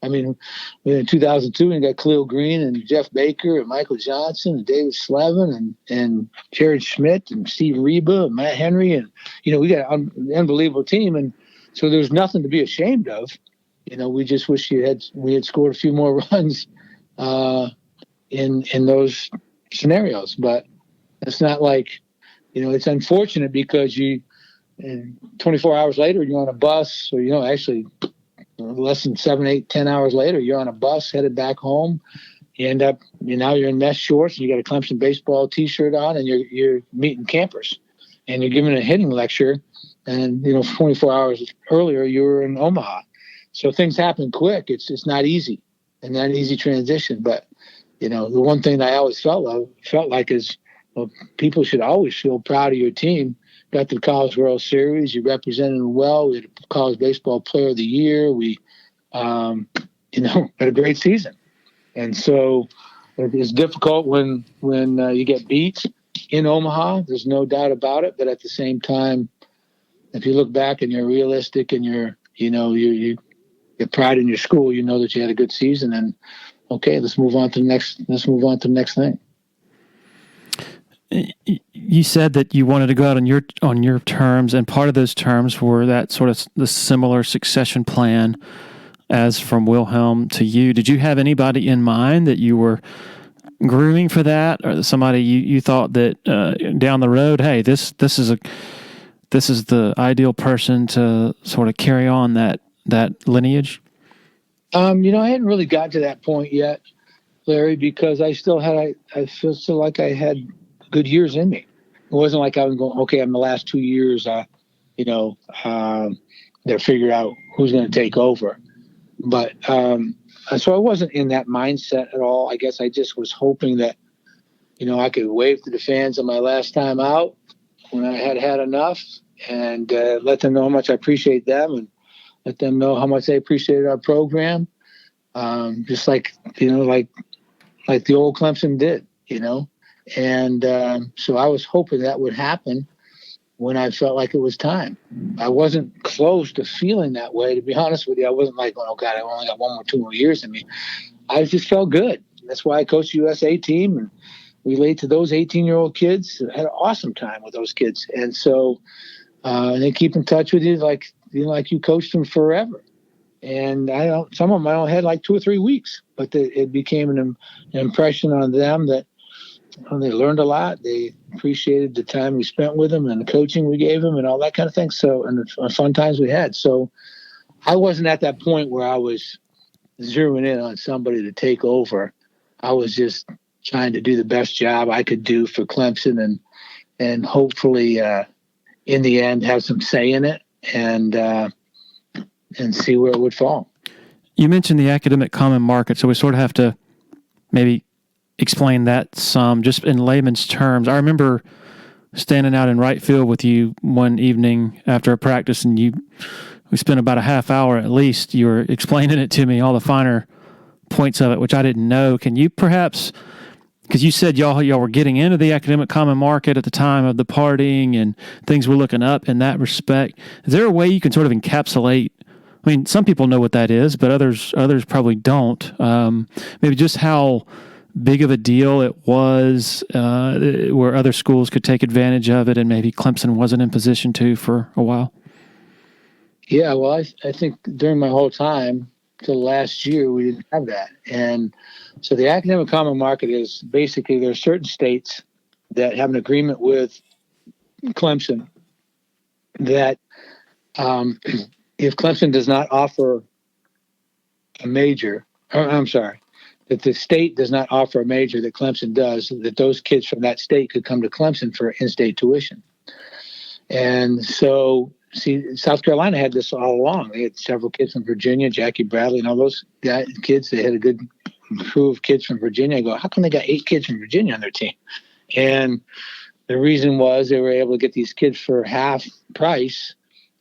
In 2002, we got Khalil Green and Jeff Baker and Michael Johnson and David Slevin and Jared Schmidt and Steve Reba and Matt Henry. And, we got an unbelievable team. And so there's nothing to be ashamed of. We just wish we had scored a few more runs in those scenarios. But it's not like, it's unfortunate because and 24 hours later, you're on a bus, or, actually less than 7, 8, 10 hours later, you're on a bus headed back home. You end up, now you're in mesh shorts and you got a Clemson baseball t-shirt on and you're meeting campers and you're giving a hitting lecture. And, 24 hours earlier, you were in Omaha. So things happen quick. It's not easy and not an easy transition. But, the one thing that I always felt like is, people should always feel proud of your team. Got to the College World Series. You represented them well. We had a College Baseball Player of the Year. We, had a great season. And so it's difficult when you get beat in Omaha. There's no doubt about it. But at the same time, if you look back and you're realistic and you get pride in your school, you know that you had a good season. And okay, let's move on to the next thing. You said that you wanted to go out on your terms, and part of those terms were that sort of the similar succession plan as from Wilhelm to you. Did you have anybody in mind that you were grooming for that, or somebody you thought that down the road, hey, this is the ideal person to sort of carry on that lineage? I hadn't really got to that point yet, Larry, because I feel like I had good years in me. It wasn't like I was going, okay, in the last 2 years, they're figuring out who's going to take over. But so I wasn't in that mindset at all. I guess I just was hoping that, I could wave to the fans on my last time out, when I had enough, and let them know how much I appreciate them, and let them know how much they appreciated our program. Just like the old Clemson did, And so I was hoping that would happen when I felt like it was time. I wasn't close to feeling that way, to be honest with you. I wasn't like, oh, God, I only got 2 more years in me. I just felt good. That's why I coached the USA team and relate to those 18-year-old kids. I had an awesome time with those kids. And so they keep in touch with you like you coached them forever. And some of them I only had like 2 or 3 weeks, but it became an impression on them that they learned a lot. They appreciated the time we spent with them and the coaching we gave them and all that kind of thing. So, and the fun times we had. So I wasn't at that point where I was zeroing in on somebody to take over. I was just trying to do the best job I could do for Clemson and hopefully in the end have some say in it and see where it would fall. You mentioned the academic common market, so we sort of have to maybe explain that some, just in layman's terms. I remember standing out in right field with you one evening after a practice, and we spent about a half hour at least. You were explaining it to me, all the finer points of it, which I didn't know. Can you perhaps, because you said y'all were getting into the academic common market at the time of the partying and things were looking up in that respect. Is there a way you can sort of encapsulate? I mean, some people know what that is, but others probably don't. Maybe just how big of a deal it was, where other schools could take advantage of it, and maybe Clemson wasn't in position to for a while. Yeah, well, I think during my whole time till last year, we didn't have that. And so the academic common market is basically there are certain states that have an agreement with Clemson that if Clemson does not offer a major, that the state does not offer a major that Clemson does, that those kids from that state could come to Clemson for in-state tuition. And so, South Carolina had this all along. They had several kids from Virginia, Jackie Bradley, and all those kids. They had a good crew of kids from Virginia. I go, how come they got 8 kids from Virginia on their team? And the reason was they were able to get these kids for half price,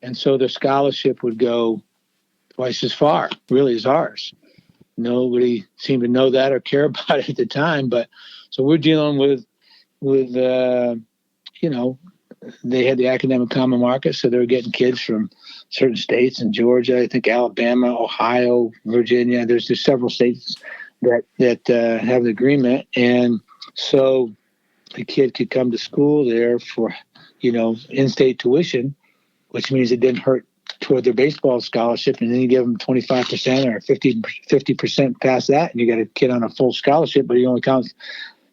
and so their scholarship would go twice as far, really, as ours. Nobody seemed to know that or care about it at the time, but so we're dealing with they had the academic common market, so they were getting kids from certain states in Georgia, I think Alabama, Ohio, Virginia. There's just several states that have the agreement, and so the kid could come to school there for in-state tuition, which means it didn't hurt toward their baseball scholarship, and then you give them 25% or 50% past that, and you got a kid on a full scholarship, but he only counts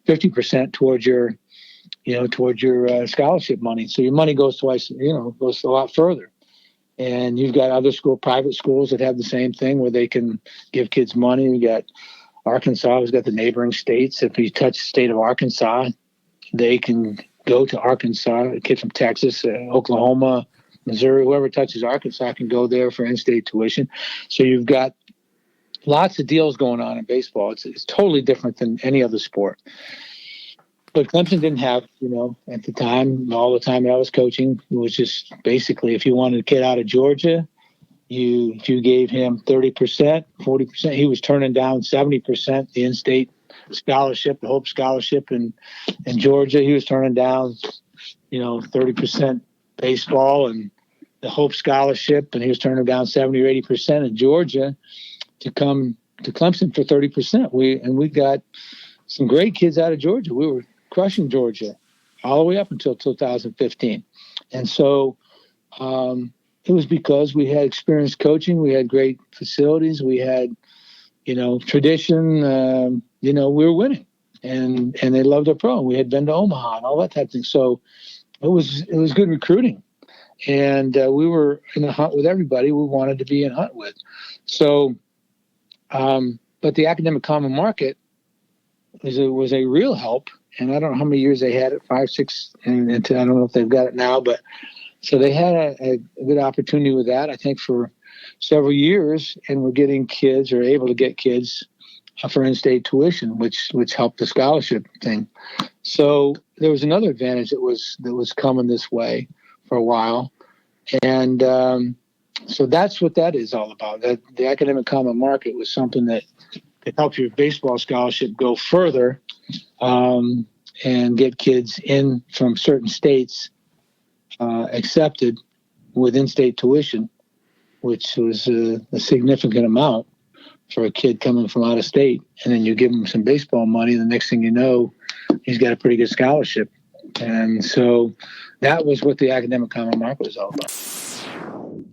50% towards your scholarship money. So your money goes twice, goes a lot further. And you've got other private schools that have the same thing where they can give kids money. We got Arkansas, who's got the neighboring states. If you touch the state of Arkansas, they can go to Arkansas. A kid from Texas, Oklahoma, Missouri, whoever touches Arkansas can go there for in-state tuition. So you've got lots of deals going on in baseball. It's totally different than any other sport. But Clemson didn't have, at the time, all the time that I was coaching, it was just basically if you wanted a kid out of Georgia, you gave him 30%, 40%. He was turning down 70%, the in-state scholarship, the Hope Scholarship in Georgia. He was turning down, 30% baseball and the Hope Scholarship, and he was turning down 70 or 80% in Georgia to come to Clemson for 30%. We got some great kids out of Georgia. We were crushing Georgia all the way up until 2015. And so it was because we had experienced coaching, we had great facilities, we had, tradition, we were winning and they loved our program. We had been to Omaha and all that type of thing. So it was good recruiting. And we were in a hunt with everybody we wanted to be in hunt with. So, but the academic common market was a real help. And I don't know how many years they had it, 5, 6, and I don't know if they've got it now, but so they had a good opportunity with that, I think, for several years, and we're getting kids or able to get kids for in-state tuition, which helped the scholarship thing. So there was another advantage that was coming this way for a while, and so that's what that is all about. That the academic common market was something that could help your baseball scholarship go further, and get kids in from certain states accepted with in-state tuition, which was a significant amount for a kid coming from out of state. And then you give him some baseball money, and the next thing you know, he's got a pretty good scholarship. And so that was what the academic common market was all about.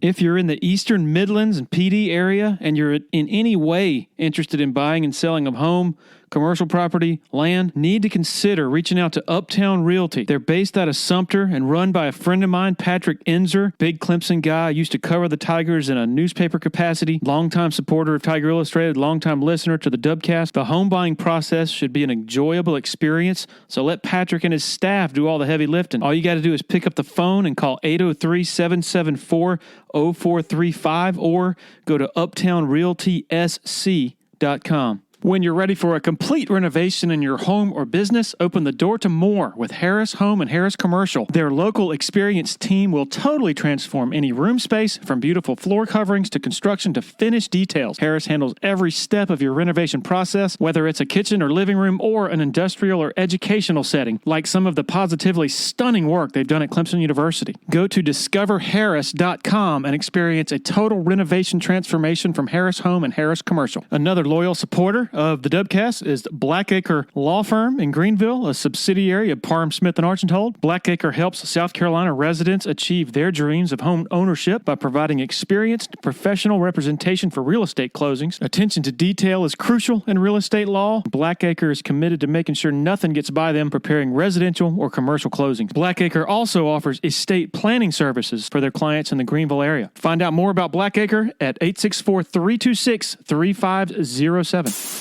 If you're in the Eastern Midlands and PD area and you're in any way interested in buying and selling a home, commercial property, land, need to consider reaching out to Uptown Realty. They're based out of Sumter and run by a friend of mine, Patrick Enzer, big Clemson guy, used to cover the Tigers in a newspaper capacity, longtime supporter of Tiger Illustrated, longtime listener to the Dubcast. The home buying process should be an enjoyable experience, so let Patrick and his staff do all the heavy lifting. All you got to do is pick up the phone and call 803-774-0435 or go to uptownrealtysc.com. When you're ready for a complete renovation in your home or business, open the door to more with Harris Home and Harris Commercial. Their local experienced team will totally transform any room space, from beautiful floor coverings to construction to finished details. Harris handles every step of your renovation process, whether it's a kitchen or living room or an industrial or educational setting, like some of the positively stunning work they've done at Clemson University. Go to discoverharris.com and experience a total renovation transformation from Harris Home and Harris Commercial. Another loyal supporter of the Dubcast is Blackacre Law Firm in Greenville, a subsidiary of Parham Smith and Archambault. Blackacre helps South Carolina residents achieve their dreams of home ownership by providing experienced professional representation for real estate closings. Attention to detail is crucial in real estate law. Blackacre is committed to making sure nothing gets by them preparing residential or commercial closings. Blackacre also offers estate planning services for their clients in the Greenville area. Find out more about Blackacre at 864-326-3507.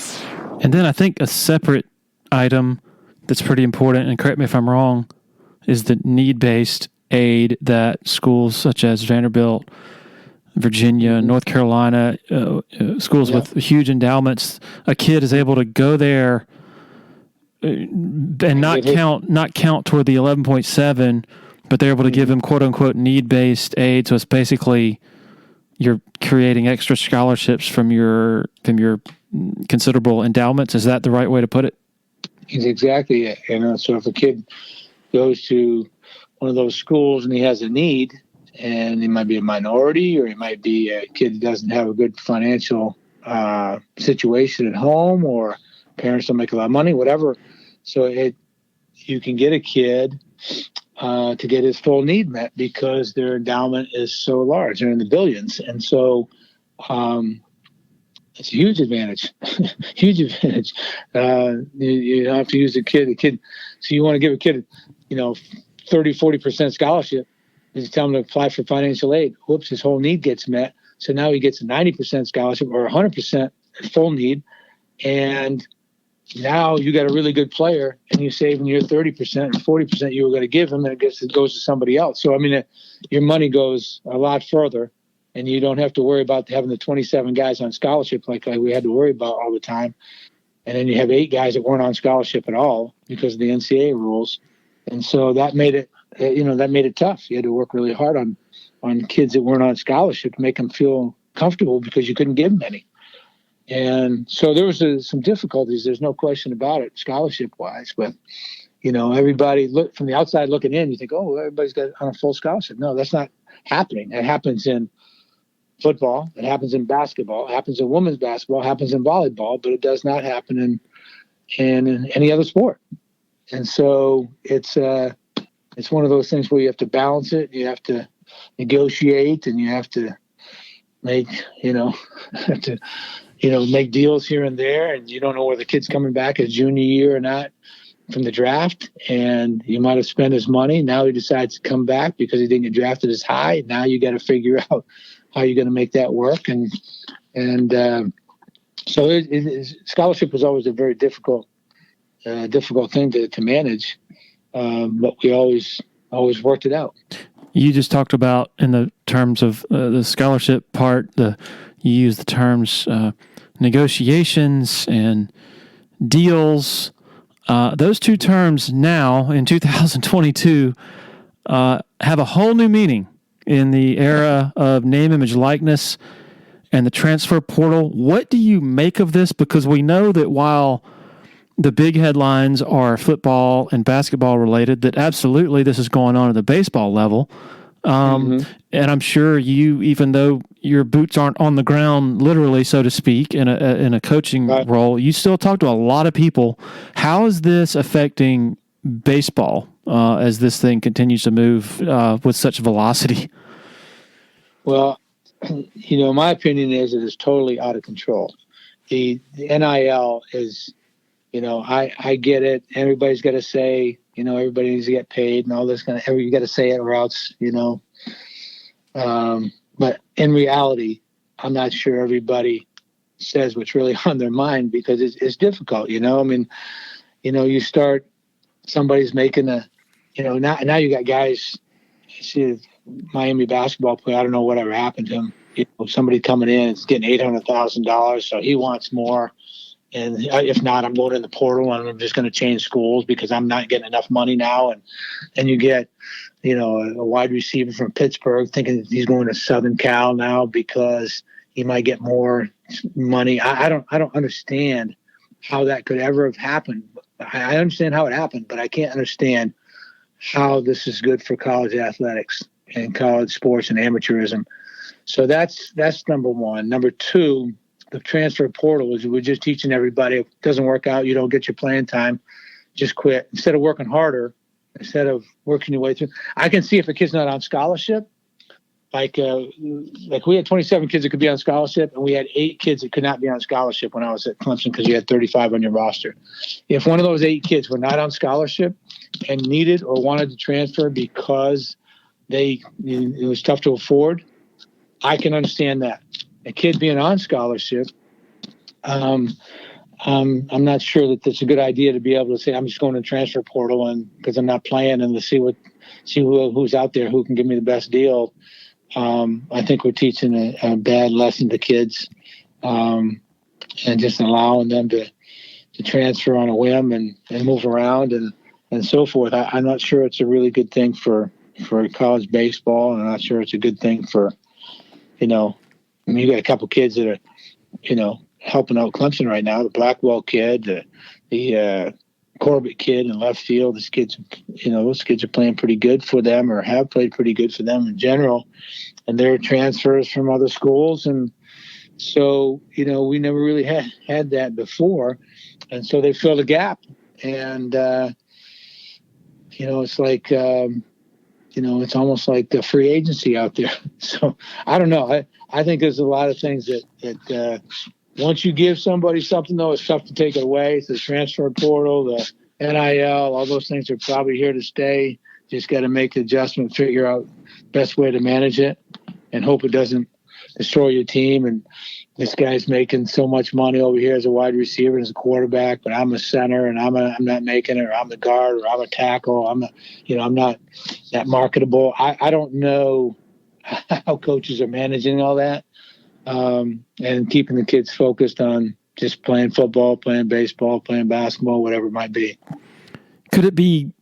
And then I think a separate item that's pretty important, and correct me if I'm wrong, is the need-based aid that schools such as Vanderbilt, Virginia, North Carolina, schools with huge endowments, a kid is able to go there and not count toward the 11.7, but they're able to give them quote-unquote need-based aid. So it's basically you're creating extra scholarships from your considerable endowments. Is that the right way to put it? It's exactly it. So if a kid goes to one of those schools and he has a need, and he might be a minority, or he might be a kid that doesn't have a good financial situation at home, or parents don't make a lot of money, whatever. So you can get a kid to get his full need met because their endowment is so large. They're in the billions. And so it's a huge advantage. Huge advantage. You don't have to use a kid. So you want to give a kid, 30-40% scholarship. You tell him to apply for financial aid. Whoops, his whole need gets met. So now he gets a 90% scholarship or 100% full need. And now you got a really good player, and you're saving your 30% or 40% you were going to give him, and it goes to somebody else. So, your money goes a lot further, and you don't have to worry about having the 27 guys on scholarship like we had to worry about all the time. And then you have 8 guys that weren't on scholarship at all because of the NCAA rules. And so that made it, tough. You had to work really hard on kids that weren't on scholarship to make them feel comfortable because you couldn't give them any. And so there was some difficulties. There's no question about it, scholarship-wise. But, everybody from the outside looking in, you think, oh, everybody's got on a full scholarship. No, that's not happening. It happens in football. It happens in basketball. It happens in women's basketball. It happens in volleyball. But it does not happen in any other sport. And so it's one of those things where you have to balance it. You have to negotiate, and you have to make, make deals here and there, and you don't know where the kid's coming back his junior year or not from the draft, and you might have spent his money. Now he decides to come back because he didn't get drafted as high. Now you got to figure out how you're going to make that work. And so scholarship was always a very difficult thing to manage, but we always worked it out. You just talked about, in the terms of the scholarship part, you use the terms negotiations and deals. those two terms now in 2022 have a whole new meaning in the era of name, image, likeness, and the transfer portal. What do you make of this? Because we know that while the big headlines are football and basketball related, that absolutely this is going on at the baseball level. And I'm sure you, even though your boots aren't on the ground, literally, so to speak, in a coaching role, you still talk to a lot of people. How is this affecting baseball as this thing continues to move with such velocity? Well, my opinion is it is totally out of control. The NIL is, I get it. Everybody's got to say, everybody needs to get paid and all this you got to say it or else, but in reality, I'm not sure everybody says what's really on their mind because it's difficult, you start, somebody's making now you got guys, see Miami basketball player, I don't know whatever happened to him. Somebody coming in, it's getting $800,000, so he wants more. And if not, I'm going in the portal and I'm just going to change schools because I'm not getting enough money now. And you get, a wide receiver from Pittsburgh thinking he's going to Southern Cal now because he might get more money. I don't understand how that could ever have happened. I understand how it happened, but I can't understand how this is good for college athletics and college sports and amateurism. So that's number one. Number two, the transfer portal is we're just teaching everybody, if it doesn't work out, you don't get your playing time, just quit. Instead of working harder, instead of working your way through. I can see if a kid's not on scholarship, like we had 27 kids that could be on scholarship, and we had 8 kids that could not be on scholarship when I was at Clemson because you had 35 on your roster. If one of those 8 kids were not on scholarship and needed or wanted to transfer because it was tough to afford, I can understand that. A kid being on scholarship, I'm not sure that it's a good idea to be able to say I'm just going to transfer portal and because I'm not playing and to see who's out there who can give me the best deal. I think we're teaching a bad lesson to kids, and just allowing them to transfer on a whim and move around and so forth. I'm not sure it's a really good thing for college baseball, and I'm not sure it's a good thing for, you got a couple kids that are, helping out Clemson right now. The Blackwell kid, the Corbett kid in left field. Those kids are playing pretty good for them or have played pretty good for them in general. And they're transfers from other schools. And so, we never really had that before. And so they filled a gap. And, it's like, it's almost like the free agency out there. So I don't know. I think there's a lot of things that once you give somebody something, though, it's tough to take it away. It's the transfer portal, the NIL, all those things are probably here to stay. Just got to make the adjustment, figure out best way to manage it, and hope it doesn't destroy your team. And this guy's making so much money over here as a wide receiver and as a quarterback, but I'm a center and I'm not making it, or I'm the guard, or I'm a tackle. I'm not that marketable. I don't know how coaches are managing all that, and keeping the kids focused on just playing football, playing baseball, playing basketball, whatever it might be. Could it be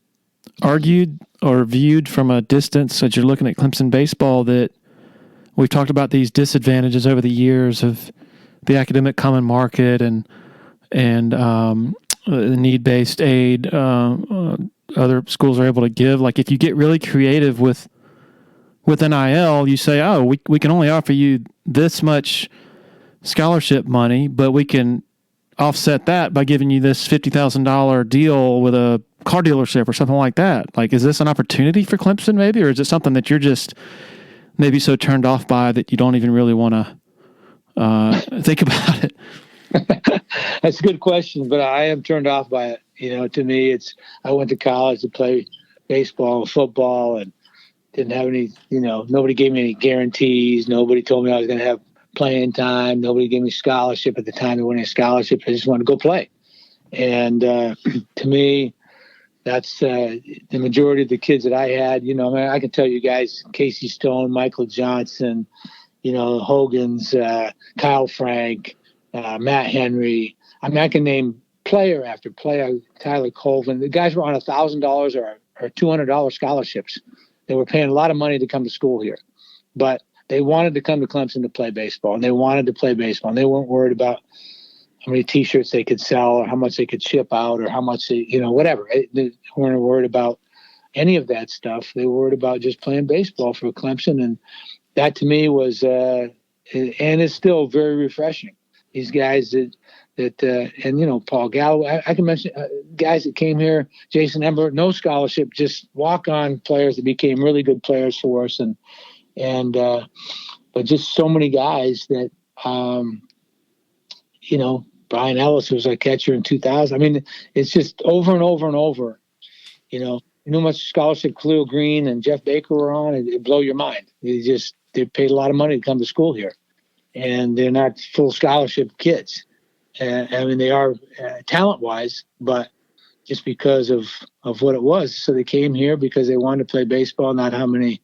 argued or viewed from a distance as you're looking at Clemson baseball that we've talked about these disadvantages over the years of the academic common market and need-based aid other schools are able to give? Like if you get really creative with NIL, you say, oh, we can only offer you this much scholarship money, but we can offset that by giving you this $50,000 deal with a car dealership or something like that. Like, is this an opportunity for Clemson maybe, or is it something that you're just maybe so turned off by that you don't even really want to think about it? That's a good question, but I am turned off by it. To me, I went to college to play baseball and football and didn't have any, nobody gave me any guarantees. Nobody told me I was going to have playing time. Nobody gave me scholarship at the time of winning a scholarship. I just wanted to go play. And to me, that's the majority of the kids that I had. I can tell you guys, Casey Stone, Michael Johnson, Hogan's, Kyle Frank, Matt Henry. I can name player after player, Tyler Colvin, the guys were on $1,000 or $200 scholarships. They were paying a lot of money to come to school here, but they wanted to come to Clemson to play baseball, and they wanted to play baseball, and they weren't worried about how many T-shirts they could sell or how much they could ship out or how much they, whatever. They weren't worried about any of that stuff. They were worried about just playing baseball for Clemson, and that to me was, and it's still very refreshing. These guys and Paul Galloway, I can mention guys that came here, Jason Ember, no scholarship, just walk-on players that became really good players for us, but just so many guys that, Brian Ellis was our catcher in 2000. I mean, it's just over and over and over. You know how much scholarship Khalil Green and Jeff Baker were on, it blow your mind. They paid a lot of money to come to school here, and they're not full scholarship kids. I mean, they are talent-wise, but just because of what it was. So they came here because they wanted to play baseball, not how many,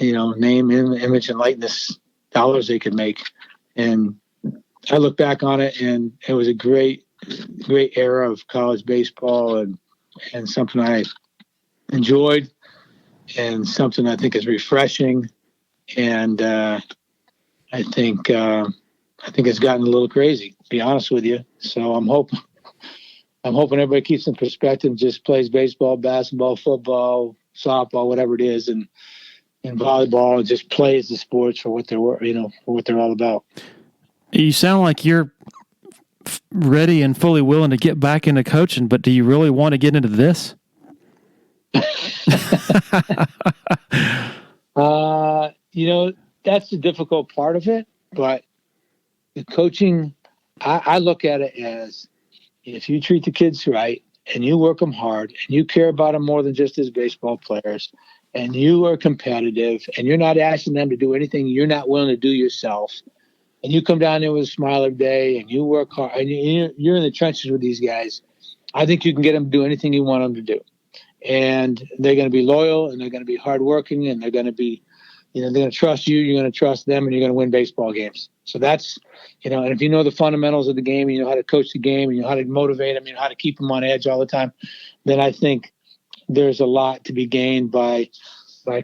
name, image, and likeness dollars they could make. And I look back on it, and it was a great, great era of college baseball, and something I enjoyed, and something I think is refreshing. And I think it's gotten a little crazy, to be honest with you. So I'm hoping everybody keeps in perspective, just plays baseball, basketball, football, softball, whatever it is, and volleyball, and just plays the sports for what they're all about. You sound like you're ready and fully willing to get back into coaching, but do you really want to get into this? That's the difficult part of it, but the coaching, I look at it as, if you treat the kids right and you work them hard and you care about them more than just as baseball players, and you are competitive and you're not asking them to do anything you're not willing to do yourself, and you come down there with a smile every day and you work hard and you're in the trenches with these guys, I think you can get them to do anything you want them to do. And they're going to be loyal, and they're going to be hardworking, and they're going to be, they're going to trust you, you're going to trust them, and you're going to win baseball games. So that's, and if you know the fundamentals of the game, you know how to coach the game, and you know how to motivate them, you know how to keep them on edge all the time, then I think there's a lot to be gained by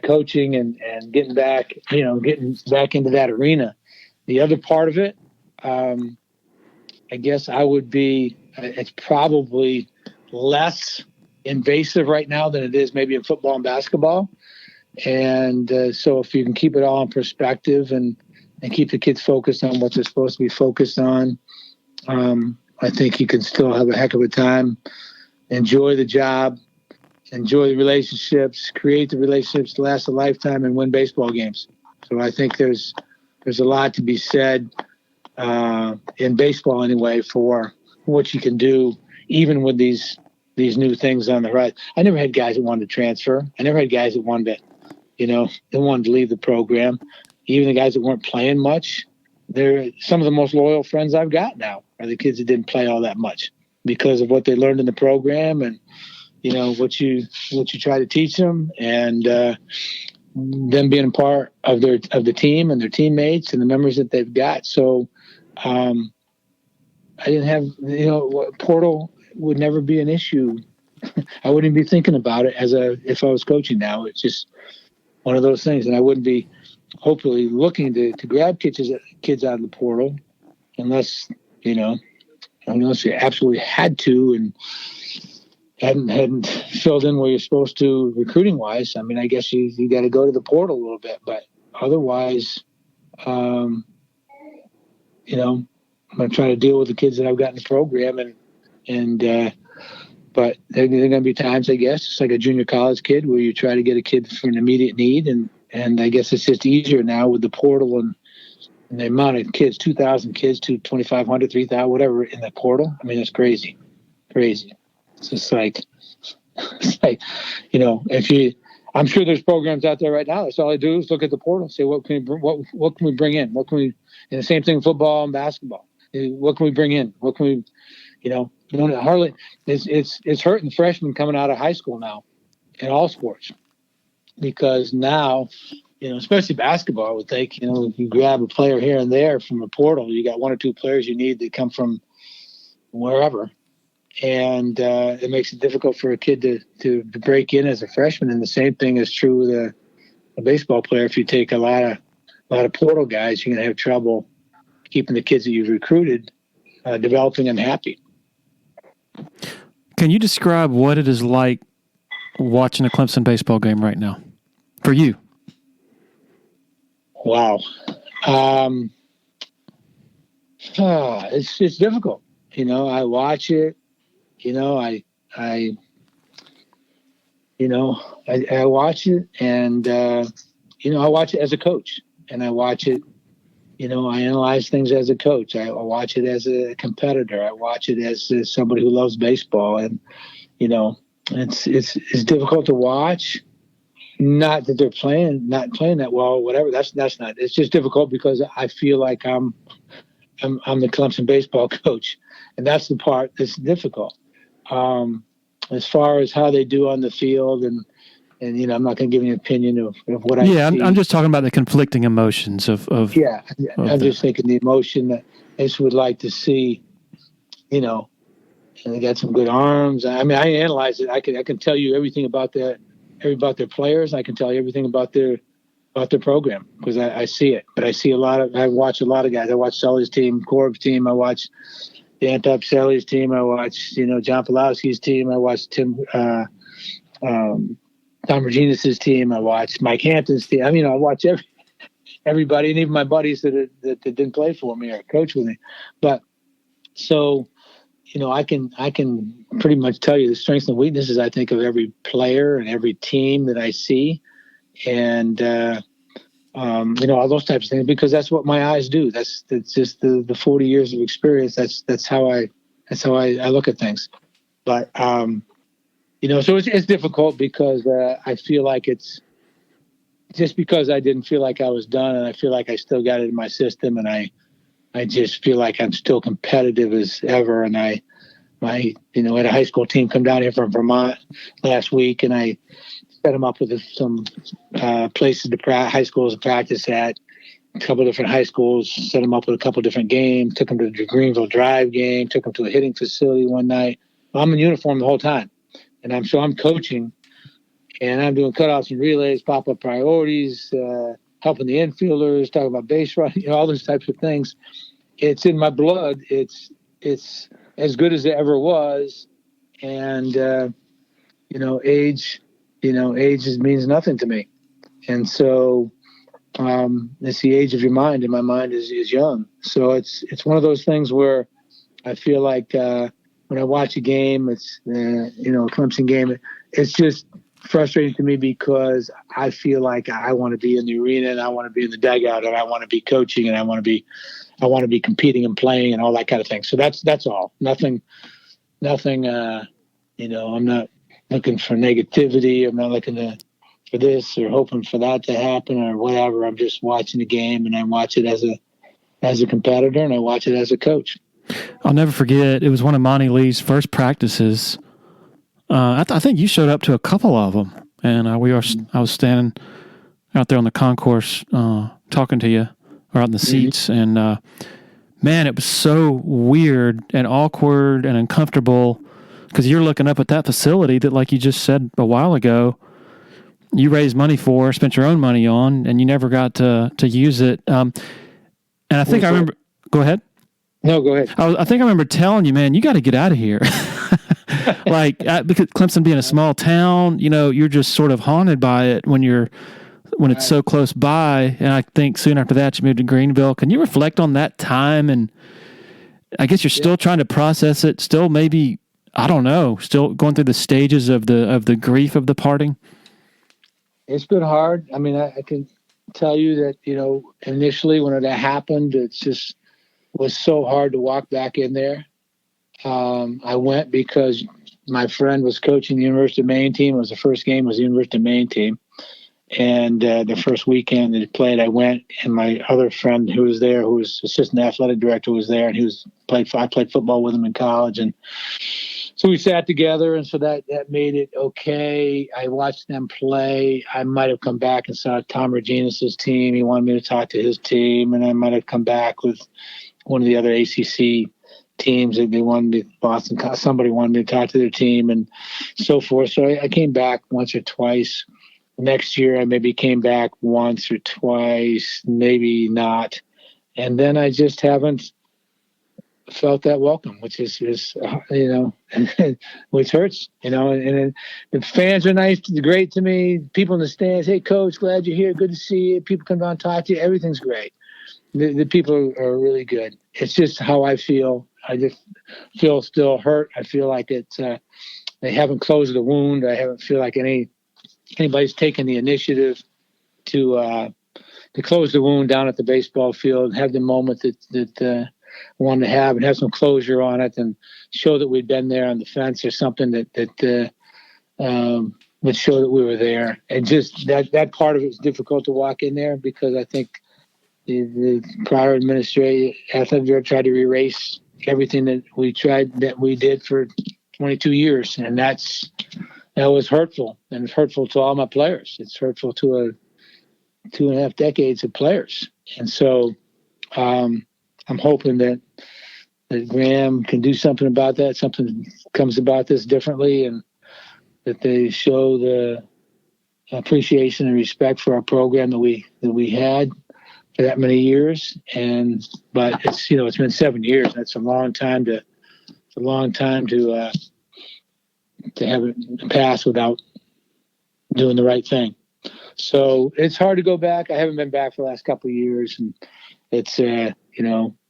coaching and getting back into that arena. The other part of it, I guess I would be, it's probably less invasive right now than it is maybe in football and basketball. And so if you can keep it all in perspective and keep the kids focused on what they're supposed to be focused on, I think you can still have a heck of a time, enjoy the job, enjoy the relationships, create the relationships to last a lifetime, and win baseball games. So I think there's a lot to be said in baseball anyway for what you can do, even with these new things on the rise. I never had guys that wanted to transfer. I never had guys that wanted to, they wanted to leave the program. Even the guys that weren't playing much, they're some of the most loyal friends I've got now are the kids that didn't play all that much because of what they learned in the program and, what you try to teach them, and them being a part of the team and their teammates and the members that they've got. So I didn't have, portal would never be an issue. I wouldn't be thinking about it if I was coaching now. It's just one of those things, and I wouldn't be hopefully looking to grab kids out of the portal unless you absolutely had to and hadn't filled in where you're supposed to recruiting wise. I mean, I guess you got to go to the portal a little bit, but otherwise, I'm going to try to deal with the kids that I've got in the program but there are going to be times, I guess, it's like a junior college kid where you try to get a kid for an immediate need. And I guess it's just easier now with the portal and the amount of kids, 2,000 kids to 2,500, 3,000, whatever in the portal. I mean, it's crazy. It's just like, I'm sure there's programs out there right now. That's all I do is look at the portal and say, what can we bring in? And the same thing in football and basketball. What can we bring in? What can we, hardly it's hurting freshmen coming out of high school now in all sports, because now, especially basketball, I would think, you grab a player here and there from a portal, you got one or two players you need that come from wherever, and it makes it difficult for a kid to break in as a freshman. And the same thing is true with a baseball player. If you take a lot of portal guys, you're going to have trouble keeping the kids that you've recruited, developing them happy. Can you describe what it is like watching a Clemson baseball game right now for you? Wow. It's difficult. I watch it, I watch it, and, I watch it as a coach, and I watch it, I analyze things as a coach. I watch it as a competitor. I watch it as somebody who loves baseball, and, it's difficult to watch. Not that they're not playing that well, or whatever. That's not. It's just difficult because I feel like I'm the Clemson baseball coach, and that's the part that's difficult. As far as how they do on the field, and I'm not going to give you an opinion of what I see. Yeah, I'm just talking about the conflicting emotions of I'm just thinking the emotion that I just would like to see. And they got some good arms. I mean, I analyze it. I can tell you everything about their players. I can tell you everything about their program because I see it. But I watch a lot of guys. I watch Sully's team, Corb's team. I watch Dan Tapselli's team. I watch, John Pulowski's team. I watch Tom Reginas's team. I watch Mike Hampton's team. I mean, I watch everybody, and even my buddies that didn't play for me or coach with me. But so, I can pretty much tell you the strengths and weaknesses, I think, of every player and every team that I see. And, all those types of things, because that's what my eyes do. That's just the 40 years of experience. That's how I look at things. But, so it's difficult because I feel like it's just because I didn't feel like I was done, and I feel like I still got it in my system, and I just feel like I'm still competitive as ever. And I had a high school team come down here from Vermont last week, and I set them up with some places high schools to practice at, a couple of different high schools, set them up with a couple of different games, took them to the Greenville Drive game, took them to a hitting facility one night. Well, I'm in uniform the whole time, and I'm coaching, and I'm doing cutouts and relays, pop-up priorities, helping the infielders, talking about base running, all those types of things. It's in my blood. It's as good as it ever was. And, age means nothing to me. And so it's the age of your mind, and my mind is young. So it's one of those things where I feel like when I watch a game, it's, a Clemson game, it's just frustrating to me because I feel like I want to be in the arena, and I want to be in the dugout, and I want to be coaching, and I want to be competing and playing and all that kind of thing. So that's all. Nothing. I'm not looking for negativity. I'm not looking for this or hoping for that to happen or whatever. I'm just watching the game, and I watch it as a competitor, and I watch it as a coach. I'll never forget. It was one of Monte Lee's first practices. I think you showed up to a couple of them, and I was standing out there on the concourse talking to you, or out in the seats, and man, it was so weird and awkward and uncomfortable because you're looking up at that facility that, like you just said a while ago, you raised money for, spent your own money on, and you never got to use it. And I think I remember. Go ahead. No, go ahead. I think I remember telling you, man, you got to get out of here. Because Clemson being a small town, you're just sort of haunted by it when it's so close by. And I think soon after that, you moved to Greenville. Can you reflect on that time? And I guess you're still trying to process it. Still, maybe, I don't know, still going through the stages of the grief of the parting. It's been hard. I mean, I can tell you that, initially when it happened, it just was so hard to walk back in there. I went because my friend was coaching the University of Maine team. It was the first game was the University of Maine team. And the first weekend that it played, I went, and my other friend who was there, who was assistant athletic director, was there, and I played football with him in college. And so we sat together, and so that made it okay. I watched them play. I might have come back and saw Tom Reginas's team. He wanted me to talk to his team, and I might have come back with one of the other ACC teams that they wanted me, somebody wanted me to talk to their team and so forth. So I came back once or twice. Next year, I maybe came back once or twice, maybe not. And then I just haven't felt that welcome, which is which hurts, and the fans are nice, great to me. People in the stands, hey, coach, glad you're here. Good to see you. People come down and talk to you. Everything's great. The people are really good. It's just how I feel. I just feel still hurt. I feel like it's they haven't closed the wound. I haven't feel like anybody's taken the initiative to close the wound down at the baseball field, have the moment that wanted to have, and have some closure on it, and show that we'd been there on the fence or something that would show that we were there. And just that part of it was difficult to walk in there because I think the prior athletic director tried to erase everything that we did for 22 years, and that was hurtful, and it's hurtful to all my players. It's hurtful to 2.5 decades of players, and so I'm hoping that Graham can do something about that. Something comes about this differently, and that they show the appreciation and respect for our program that we had for that many years. But it's been 7 years. That's a long time to have it pass without doing the right thing. So it's hard to go back. I haven't been back for the last couple of years, and it's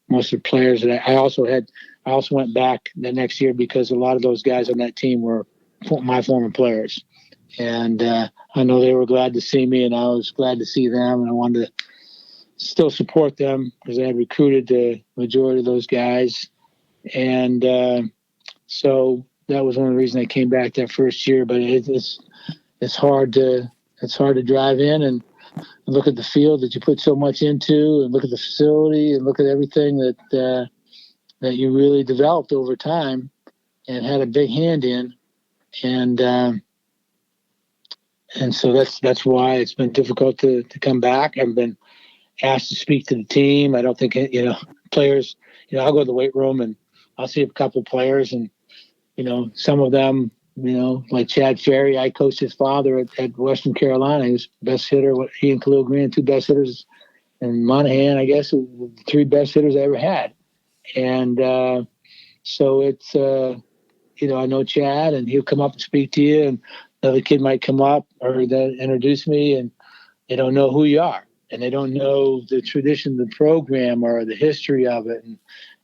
most of the players that I also went back the next year because a lot of those guys on that team were my former players, and I know they were glad to see me, and I was glad to see them, and I wanted to still support them because I had recruited the majority of those guys, and so that was one of the reasons I came back that first year. But it's hard to drive in and look at the field that you put so much into, and look at the facility, and look at everything that you really developed over time and had a big hand in, and so that's why it's been difficult to come back. I've been asked to speak to the team. I don't think players. I'll go to the weight room and I'll see a couple of players, and some of them. Like Chad Ferry, I coached his father at Western Carolina. He was best hitter. He and Khalil Green, 2 best hitters, and Monahan, I guess, the 3 best hitters I ever had. And so it's, I know Chad, and he'll come up and speak to you, and another kid might come up or introduce me, and they don't know who you are, and they don't know the tradition of the program or the history of it,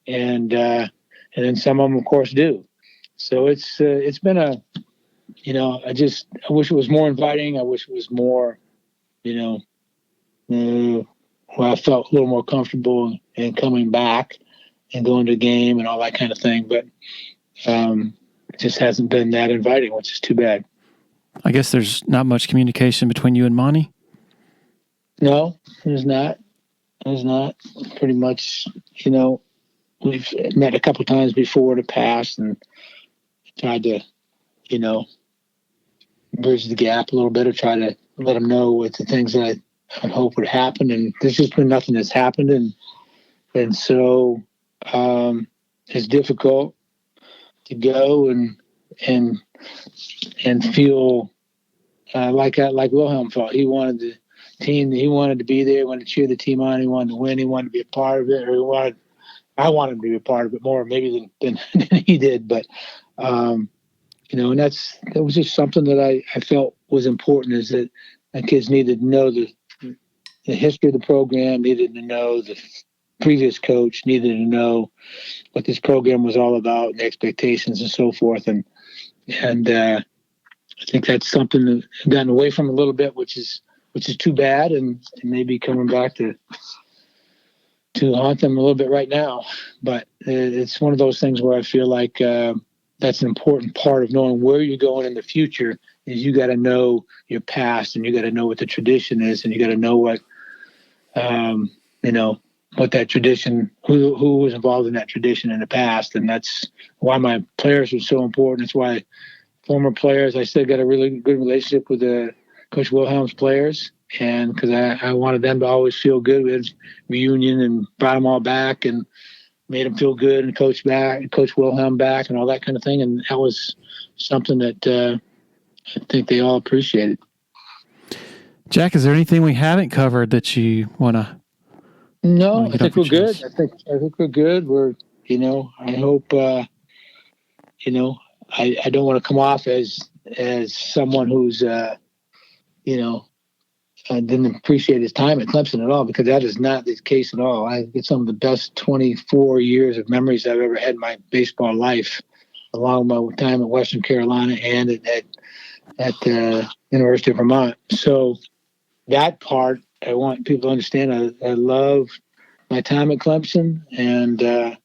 and then some of them, of course, do. So it's been I wish it was more inviting. I wish it was more, where I felt a little more comfortable in coming back and going to a game and all that kind of thing. But it just hasn't been that inviting, which is too bad. I guess there's not much communication between you and Monte? No, there's not. There's not. Pretty much, we've met a couple times before in the past and tried to, bridge the gap a little bit, or try to let them know what the things that I hope would happen. And there's just been nothing that's happened. And so it's difficult to go and feel like Wilhelm felt. He wanted the team. He wanted to be there. He wanted to cheer the team on. He wanted to win. He wanted to be a part of it. Or I wanted him to be a part of it more maybe than he did. But and that was just something that I felt was important, is that my kids needed to know the history of the program, needed to know the previous coach, needed to know what this program was all about, and the expectations and so forth. And I think that's something that I've gotten away from a little bit, which is too bad, and maybe coming back to haunt them a little bit right now. But it's one of those things where I feel like that's an important part of knowing where you're going in the future. Is you got to know your past, and you got to know what the tradition is, and you got to know what what that tradition, who was involved in that tradition in the past. And that's why my players are so important. It's why former players, I still got a really good relationship with Coach Wilhelm's players, and because I wanted them to always feel good. We had reunion and brought them all back, and made him feel good, and Coach Wilhelm back, and all that kind of thing. And that was something that I think they all appreciated. Jack, is there anything we haven't covered that you want to? No, I think we're good. I think we're good. We're, I hope, I don't want to come off as someone who's, didn't appreciate his time at Clemson at all, because that is not the case at all. I get some of the best 24 years of memories I've ever had in my baseball life, along with my time at Western Carolina and at the University of Vermont. So that part, I want people to understand. I love my time at Clemson, and I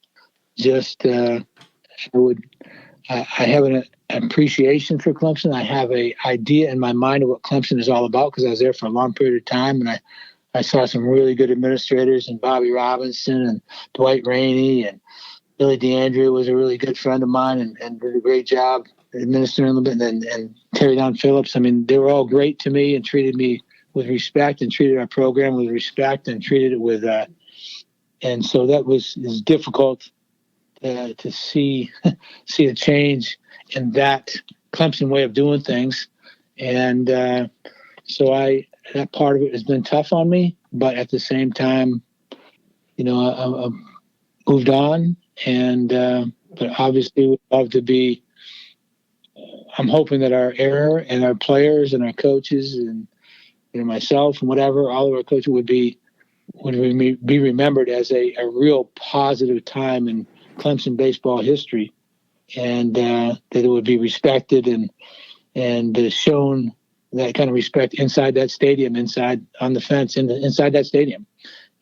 have an appreciation for Clemson. I have an idea in my mind of what Clemson is all about, because I was there for a long period of time, and I saw some really good administrators, and Bobby Robinson and Dwight Rainey, and Billy DeAndrea was a really good friend of mine and did a great job administering a little bit, and Terry Don Phillips. I mean, they were all great to me and treated me with respect, and treated our program with respect, and treated it with and so that is difficult to see a change in that Clemson way of doing things. And so that part of it has been tough on me, but at the same time, I moved on, and but obviously would love to be. I'm hoping that our era and our players and our coaches and myself and whatever, all of our coaches would be remembered as a real positive time in Clemson baseball history, and that it would be respected and shown that kind of respect inside that stadium, inside on the fence, inside that stadium.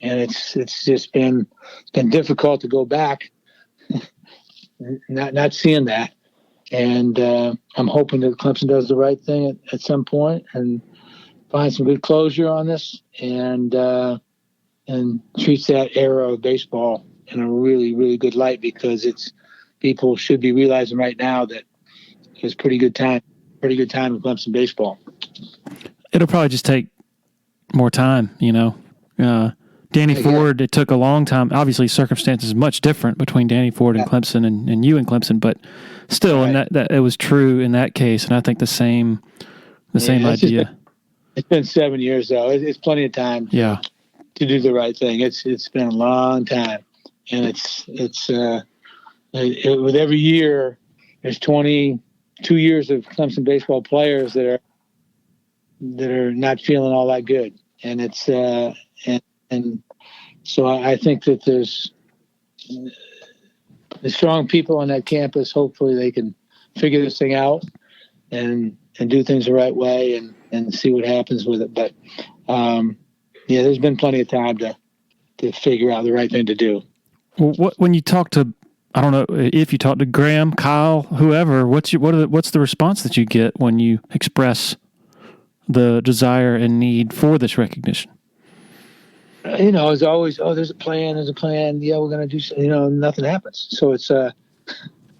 And it's just been difficult to go back, not seeing that. And I'm hoping that Clemson does the right thing at some point and finds some good closure on this, and treats that era of baseball in a really, really good light, because people should be realizing right now that it was pretty good time in Clemson baseball. It'll probably just take more time, Danny Ford, it took a long time. Obviously, circumstances much different between Danny Ford and Clemson and you and Clemson, but still, right. And that it was true in that case. And I think the same idea. It's been 7 years though. It's plenty of time. Yeah. To do the right thing. It's been a long time, and it's with every year there's 22 years of Clemson baseball players that are not feeling all that good, and it's and so I think that there's the strong people on that campus. Hopefully they can figure this thing out and do things the right way and see what happens with it. But yeah, there's been plenty of time to figure out the right thing to do. Well, when you talk to, I don't know if you talk to Graham, Kyle, whoever, what's the response that you get when you express the desire and need for this recognition? It's always, there's a plan. Yeah, we're going to do, nothing happens. So it's, I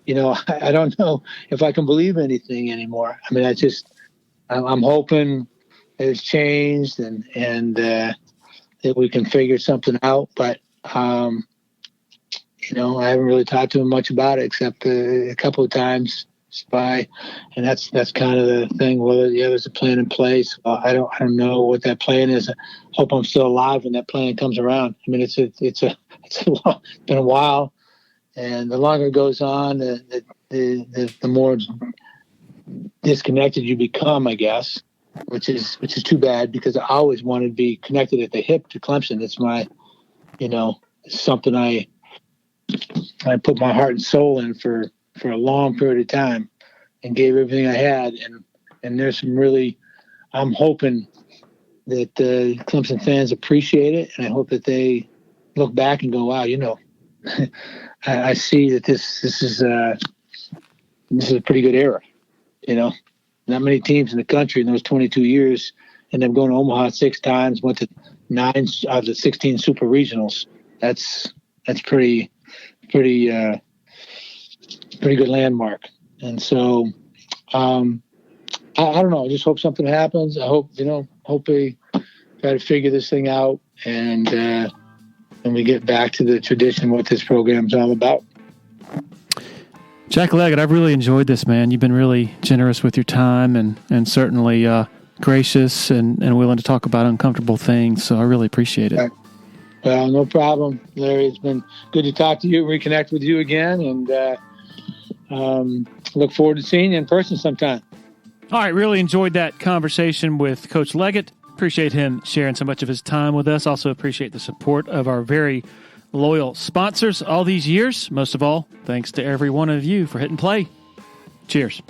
don't know if I can believe anything anymore. I mean, I'm hoping it's changed and that we can figure something out. But, I haven't really talked to him much about it except a couple of times by, and that's kind of the thing. Well, yeah, there's a plan in place. I don't know what that plan is. I hope I'm still alive when that plan comes around. I mean, it's been a while, and the longer it goes on, the more disconnected you become, I guess, which is too bad, because I always wanted to be connected at the hip to Clemson. It's my, something I put my heart and soul in for a long period of time and gave everything I had. And there's some really, I'm hoping that the Clemson fans appreciate it. And I hope that they look back and go, wow, I see that this is a pretty good era. Not many teams in the country in those 22 years ended up going to Omaha 6 times, went to 9 out of the 16 super regionals. That's pretty good landmark. And so, I don't know. I just hope something happens. I hope they try to figure this thing out and we get back to the tradition, what this program's all about. Jack Leggett, I've really enjoyed this, man. You've been really generous with your time and certainly gracious and willing to talk about uncomfortable things. So I really appreciate it. Well, no problem, Larry. It's been good to talk to you, reconnect with you again, and look forward to seeing you in person sometime. All right, really enjoyed that conversation with Coach Leggett. Appreciate him sharing so much of his time with us. Also appreciate the support of our very loyal sponsors all these years. Most of all, thanks to every one of you for hitting play. Cheers.